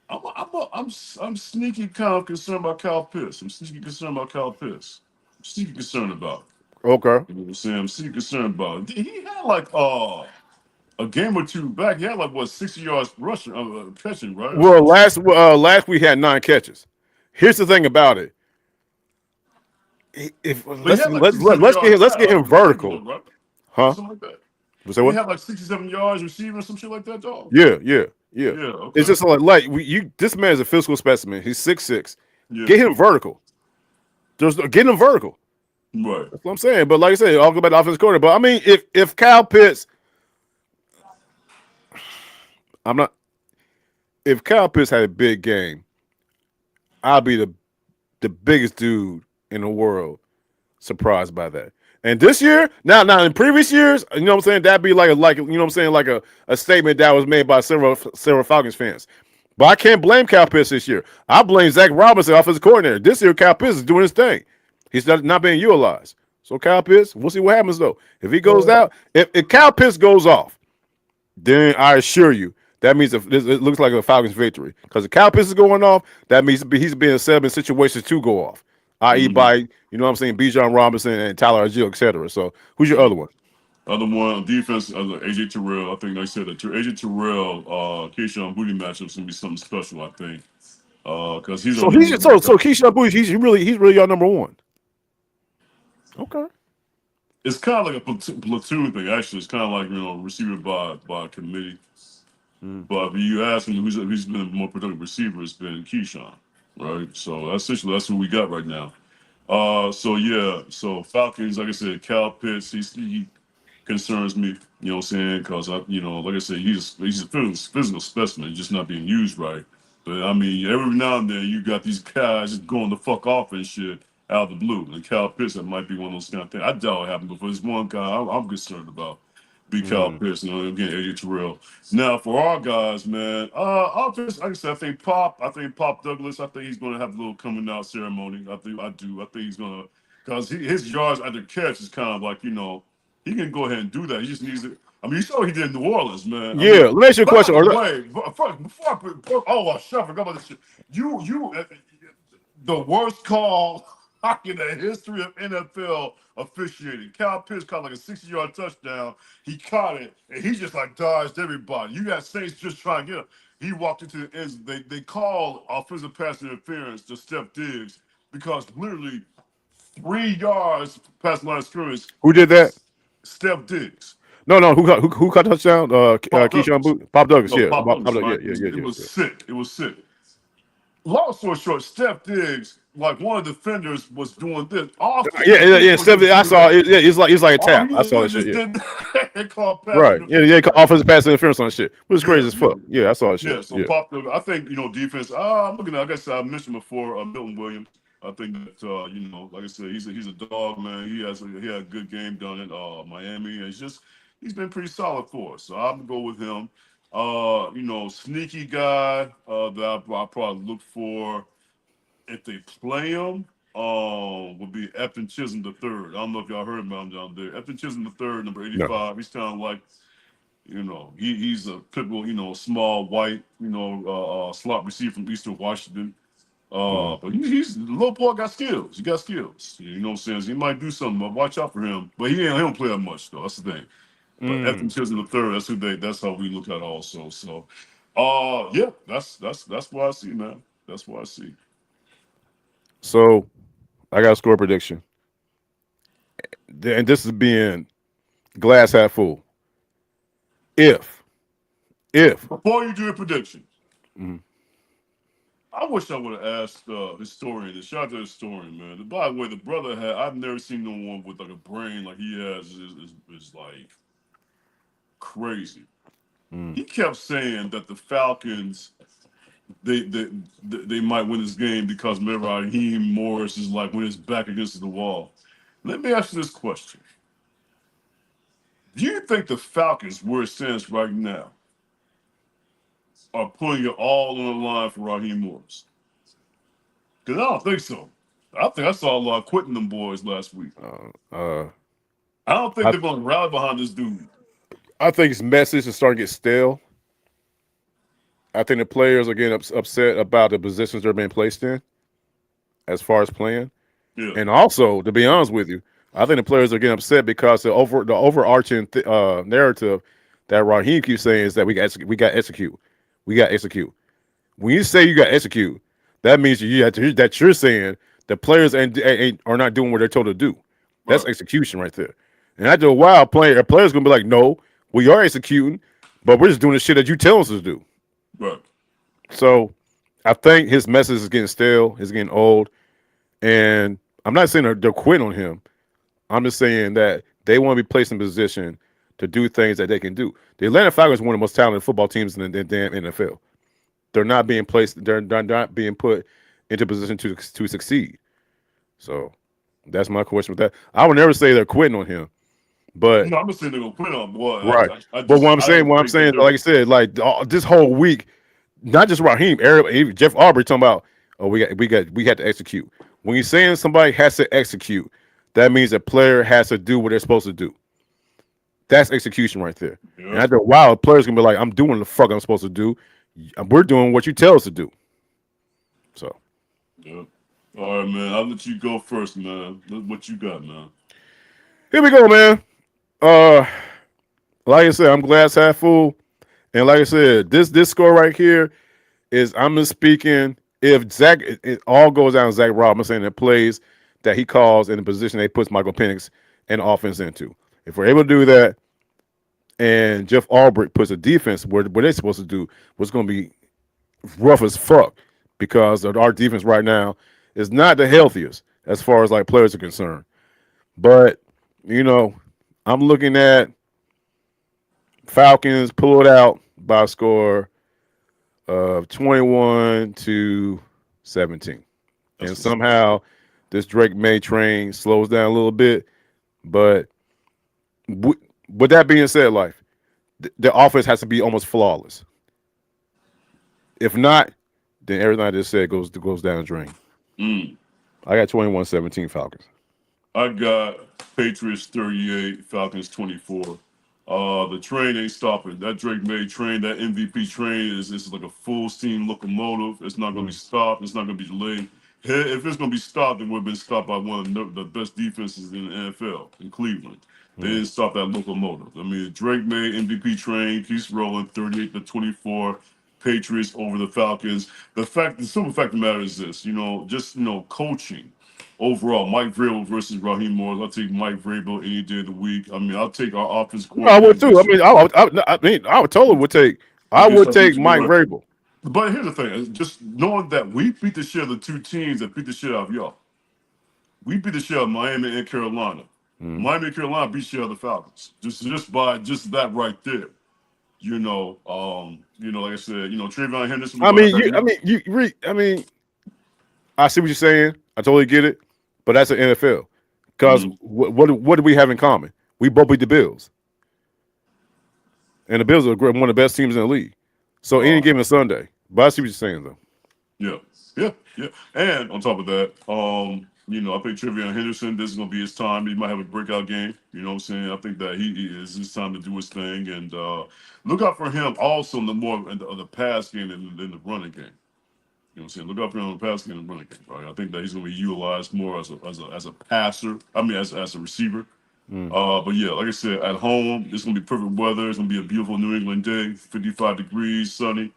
C: I'm sneaky kind of concerned about Kyle Pitts. I'm sneaky concerned about Kyle Pitts. I'm sneaky concerned about.
D: Okay.
C: You know what I'm saying? I'm sneaky concerned about. He had like a game or two back. He had like what 60 yards rushing, catching, right? Or
D: Well,
C: something.
D: last week had 9 catches. Here's the thing about it. If
C: But he
D: let's
C: had like
D: let's
C: 67
D: let's get
C: yards
D: him, let's get him
C: receiving,
D: vertical,
C: though, right? Or
D: huh?
C: something like that.
D: Was that
C: He
D: what?
C: had like 67 yards receiving or some shit like that, dog.
D: Yeah.
C: Yeah,
D: It's
C: okay.
D: just like you. This man is a physical specimen. He's 6'6".
C: Yeah,
D: Get him vertical. Get him vertical.
C: right.
D: That's what I'm saying. But like I said, I'll go back to offensive coordinator. But I mean, if Kyle Pitts, I'm not. If Kyle Pitts had a big game, I'll be the biggest dude in the world surprised by that. And this year, now in previous years, you know what I'm saying, that'd be like you know what I'm saying, like a statement that was made by several Falcons fans. But I can't blame Kyle Pitts this year. I blame Zach Robinson, offensive coordinator. This year, Kyle Pitts is doing his thing. He's not being utilized. So Kyle Pitts, we'll see what happens though. If he goes out, if Kyle Pitts goes off, then I assure you that means it looks like a Falcons victory. Because if Kyle Pitts is going off, that means he's being set up in situations to go off, i.e. by, you know what I'm saying, Bijan Robinson and Tyler Algier, etc. So who's your other one?
C: Other one on defense, AJ Terrell. I think they said that AJ Terrell, Keyshawn Booty matchup's gonna be something special. I think because he's
D: So
C: our
D: he's
C: number
D: so
C: one
D: so
C: guy.
D: Keyshawn Boutte, he's really your number one. Okay.
C: It's kind of like a platoon thing. Actually, it's kind of like receiver by committee. But if you ask him who's been a more productive receiver, it's been Keyshawn, right? So essentially that's what we got right now. So yeah, so Falcons, like I said, Cal Pitts, he concerns me. You know what I'm saying? Because like I said, he's a physical specimen, just not being used right. But I mean, every now and then you got these guys just going the fuck off and shit out of the blue. And Cal Pitts, that might be one of those kind of things. I doubt it happened, but for this one guy, I'm concerned about. Be Cal Pitts, again, AJ Terrell. Now for our guys, man, offense, like I said, I think Pop Douglas, I think he's gonna have a little coming out ceremony. I think he's gonna, because his yards at the catch is kind of like, he can go ahead and do that. He just needs it. I mean, you saw what he did in New Orleans, man. I
D: Yeah,
C: mean,
D: let me ask you a
C: by
D: question.
C: the way, before I put, oh, shit, I forgot about this shit. The worst call in the history of NFL officiating. Cal Pitts caught like a 60-yard touchdown. He caught it, and he just like dodged everybody. You got Saints just trying to get him. He walked into the end. They called offensive pass interference to Steph Diggs because literally 3 yards past the line of scrimmage,
D: Who did that?
C: Steph Diggs.
D: No. Who caught touchdown?
C: Pop
D: Keyshawn
C: Douglas.
D: Boutte. Pop Douglas.
C: No,
D: Yeah.
C: Pop Douglas,
D: Yeah.
C: right? It was sick. It was sick. Long story short, Steph Diggs, like one of the defenders was doing this.
D: Yeah. Steph, I saw it. Yeah, it's like a
C: All
D: tap.
C: he
D: I saw that
C: just
D: shit. Yeah.
C: did they called pass
D: Right. Yeah.
C: interference.
D: Offensive pass interference on that shit. It was crazy
C: Yeah,
D: as fuck. Yeah, I saw that shit.
C: yeah. So
D: Yeah.
C: Pop, I think defense. I'm looking at. I guess I mentioned before Milton Williams. I think that like I said, he's a dog, man. He had a good game done in Miami, and he's been pretty solid for us. So I'm gonna go with him. Sneaky guy that I probably look for if they play him. Would be Epton Chisholm the third. I don't know if y'all heard about him down there. Epton Chisholm the third, number 85.
D: No.
C: He's kind of like he's a typical, small white, slot receiver from Eastern Washington. But he's the little boy got skills. He got skills. You know what I'm saying? So he might do something, but watch out for him. But he don't play that much though. That's the thing. But Epton Chisholm the third, that's how we look at it also. So yeah, that's what I see, man. That's what I see.
D: So I got a score prediction, and this is being glass half full. If
C: Before you do your prediction, I wish I would have asked historian. Shout out to the historian, man. By the way, the brother I've never seen no one with like a brain like he has is like crazy. He kept saying that the Falcons they might win this game because remember Raheem Morris is like when his back against the wall. Let me ask you this question. Do you think the Falcons, where it stands right now, are putting it all on the line for Raheem Morris? Because I don't think so. I think I saw a lot of quitting them boys last week. I don't think they're going to rally behind this dude.
D: I think his message is starting to get stale. I think the players are getting upset about the positions they're being placed in as far as playing.
C: Yeah.
D: And also, to be honest with you, I think the players are getting upset because the overarching narrative that Raheem keeps saying is that we got to execute. We got to execute. When you say you got to execute, that means that you're saying the players are not doing what they're told to do. That's execution right there. And after a while, a player's going to be like, no, we are executing, but we're just doing the shit that you tell us to do.
C: Right.
D: So I think his message is getting stale. It's getting old. And I'm not saying they're quitting on him. I'm just saying that they want to be placed in position to do things that they can do. The Atlanta Falcons are one of the most talented football teams in the damn NFL. They're not being placed. They're not being put into position to succeed. So that's my question with that. I would never say they're quitting on him, but
C: no, I'm not saying they're gonna quit on him. Boy,
D: right.
C: But
D: what I'm saying, like I said, like this whole week, not just Raheem, even Jeff Aubrey talking about, oh, we had to execute. When you're saying somebody has to execute, that means a player has to do what they're supposed to do. That's execution right there. Yeah. And after a while, a player's gonna be like, I'm doing what the fuck I'm supposed to do. We're doing what you tell us to do. So.
C: Yeah. All right, man. I'll let you go first, man. What you got, man?
D: Here we go, man. Like I said, I'm glass half full. And like I said, this score right here is, I'm just speaking, if Zach, it all goes down to Zach Robinson and the plays that he calls in the position they puts Michael Penix and offense into. If we're able to do that, and Jeff Albrecht puts a defense where they're supposed to do, what's going to be rough as fuck, because our defense right now is not the healthiest as far as like players are concerned. But, you know, I'm looking at Falcons pull it out by a score of 21-17. And somehow this Drake Maye train slows down a little bit. But with that being said, Life, the offense has to be almost flawless. If not, then everything I just said goes down the drain. I got 21-17 Falcons.
C: I got Patriots 38, Falcons 24. The train ain't stopping. That Drake Maye train, that MVP train is like a full steam locomotive. It's not going to be stopped. It's not going to be delayed. If it's going to be stopped, it would have been stopped by one of the best defenses in the NFL, in Cleveland. They didn't stop that locomotive. I mean, Drake Maye MVP train keeps rolling, 38-24. Patriots over the Falcons. The simple fact of the matter is this, coaching. Overall, Mike Vrabel versus Raheem Morris. I'll take Mike Vrabel any day of the week. I mean, I'll take our offense coordinator.
D: I would too. I would totally take. I would take Mike Vrabel.
C: But here's the thing: just knowing that we beat the shit out of the two teams that beat the shit out of y'all. We beat the shit out of Miami and Carolina. Miami and Carolina beat the shit out of the Falcons. Just by that right there. Like I said, Trayvon Henderson.
D: I see what you're saying. I totally get it. But that's the NFL. Because what do we have in common? We both beat the Bills. And the Bills are one of the best teams in the league. So any given Sunday. But I see what you're saying, though.
C: Yeah. And on top of that, I think Trayvon Henderson, this is going to be his time. He might have a breakout game. You know what I'm saying? I think that he is his time to do his thing. And look out for him also in the pass game and in the running game. You know what I'm saying? Look out for him on the pass game and running game. Right? I think that he's going to be utilized more as a passer. I mean, as a receiver. But yeah, like I said, at home, it's going to be perfect weather. It's going to be a beautiful New England day, 55 degrees, sunny.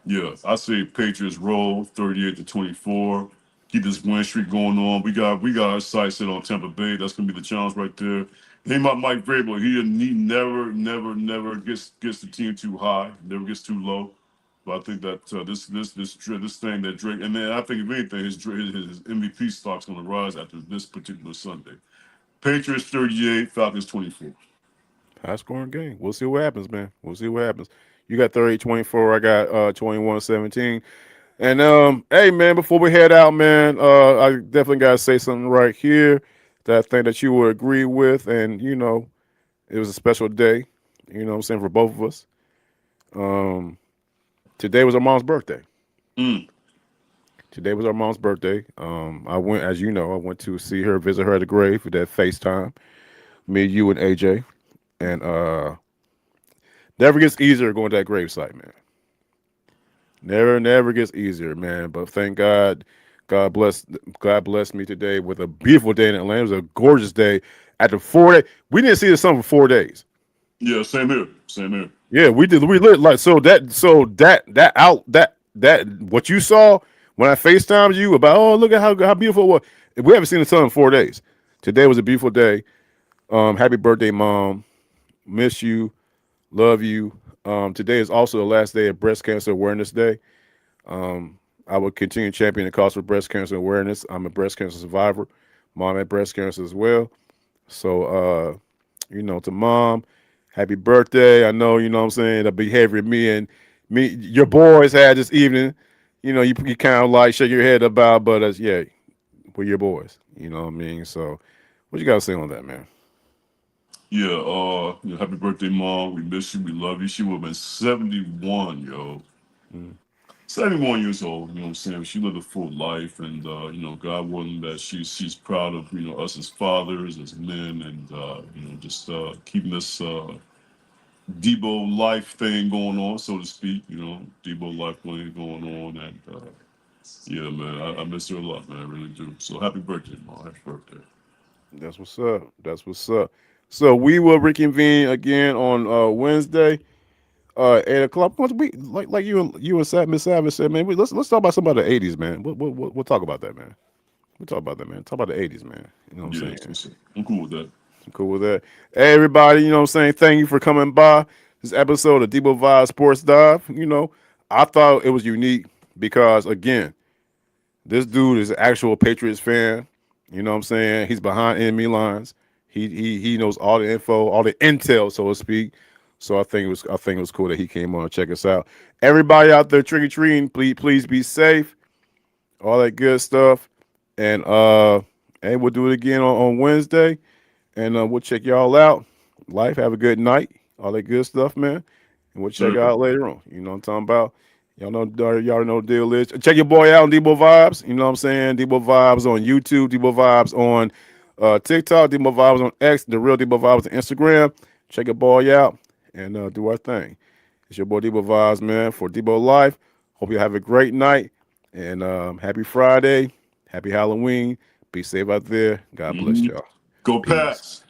C: Yeah, I say Patriots roll 38-24. Keep this win streak going on. We got our sights set on Tampa Bay. That's going to be the challenge right there. Name out Mike Vrabel. He never gets the team too high. Never gets too low. But I think that this thing that Drake, and then I think if anything, his MVP stock's going to rise after this particular Sunday. Patriots 38, Falcons 24.
D: High scoring game. We'll see what happens, man. We'll see what happens. You got 38-24. I got 21-17. And hey, man, before we head out, man, I definitely got to say something right here that I think that you would agree with, and It was a special day, you know what I'm saying, for both of us. Today was our mom's birthday.
C: Mm.
D: Today was our mom's birthday. I went, as you know, I went to see her, visit her at the grave for that FaceTime. Me, you, and AJ. And never gets easier going to that gravesite, man. Never gets easier, man. But thank God, God blessed me today with a beautiful day in Atlanta. It was a gorgeous day. After 4 days, we didn't see the sun for 4 days.
C: Yeah, same here. Same here.
D: Yeah, we did. We lit like that what you saw when I FaceTimed you about. Oh, look at how beautiful it was. We haven't seen the sun in 4 days. Today was a beautiful day. Happy birthday, mom. Miss you. Love you. Today is also the last day of Breast Cancer Awareness Day. I will continue championing the cause for breast cancer awareness. I'm a breast cancer survivor. Mom had breast cancer as well. So, to mom, happy birthday. I know, what I'm saying, the behavior your boys had this evening, you kind of like shake your head about, but yeah, we're your boys. You know what I mean? So, what you got to say on that, man?
C: Yeah, happy birthday, mom. We miss you. We love you. She would have been 71, yo. 71 years old, you know what I'm saying? She lived a full life, and, God willing that she's proud of, us as fathers, as men, and, just keeping this DEBO life thing going on, so to speak, DEBO life thing going on, and, yeah, man, I miss her a lot, man, I really do. So happy birthday, mom. Happy birthday.
D: That's what's up. That's what's up. So we will reconvene again on Wednesday, 8 o'clock. Once we like you and Miss Savage said, man, let's talk about some of the '80s, man. We'll talk about that, man. We'll talk about that, man. Talk about the '80s, man. You know what I'm
C: Yeah,
D: saying?
C: I'm cool with that.
D: Cool with that. Hey, everybody, you know what I'm saying? Thank you for coming by this episode of DEBO Vibe Sports Dive. I thought it was unique because, again, this dude is an actual Patriots fan. You know what I'm saying? He's behind enemy lines. He knows all the info, all the intel, so to speak. So I think it was cool that he came on and check us out. Everybody out there trick or treating, please be safe. All that good stuff. And we'll do it again on Wednesday. And we'll check y'all out. Life, have a good night. All that good stuff, man. And we'll check out later on. You know what I'm talking about? Y'all know the deal is. Check your boy out on DEBO Vibes. You know what I'm saying? DEBO Vibes on YouTube. DEBO Vibes on TikTok. DEBO Vibes on X. The real DEBO Vibes on Instagram. Check your boy out and do our thing. It's your boy DEBO Vibes, man, for DEBO Life. Hope you have a great night. And happy Friday. Happy Halloween. Be safe out there. God bless y'all.
C: Go
D: Peace.
C: Pats.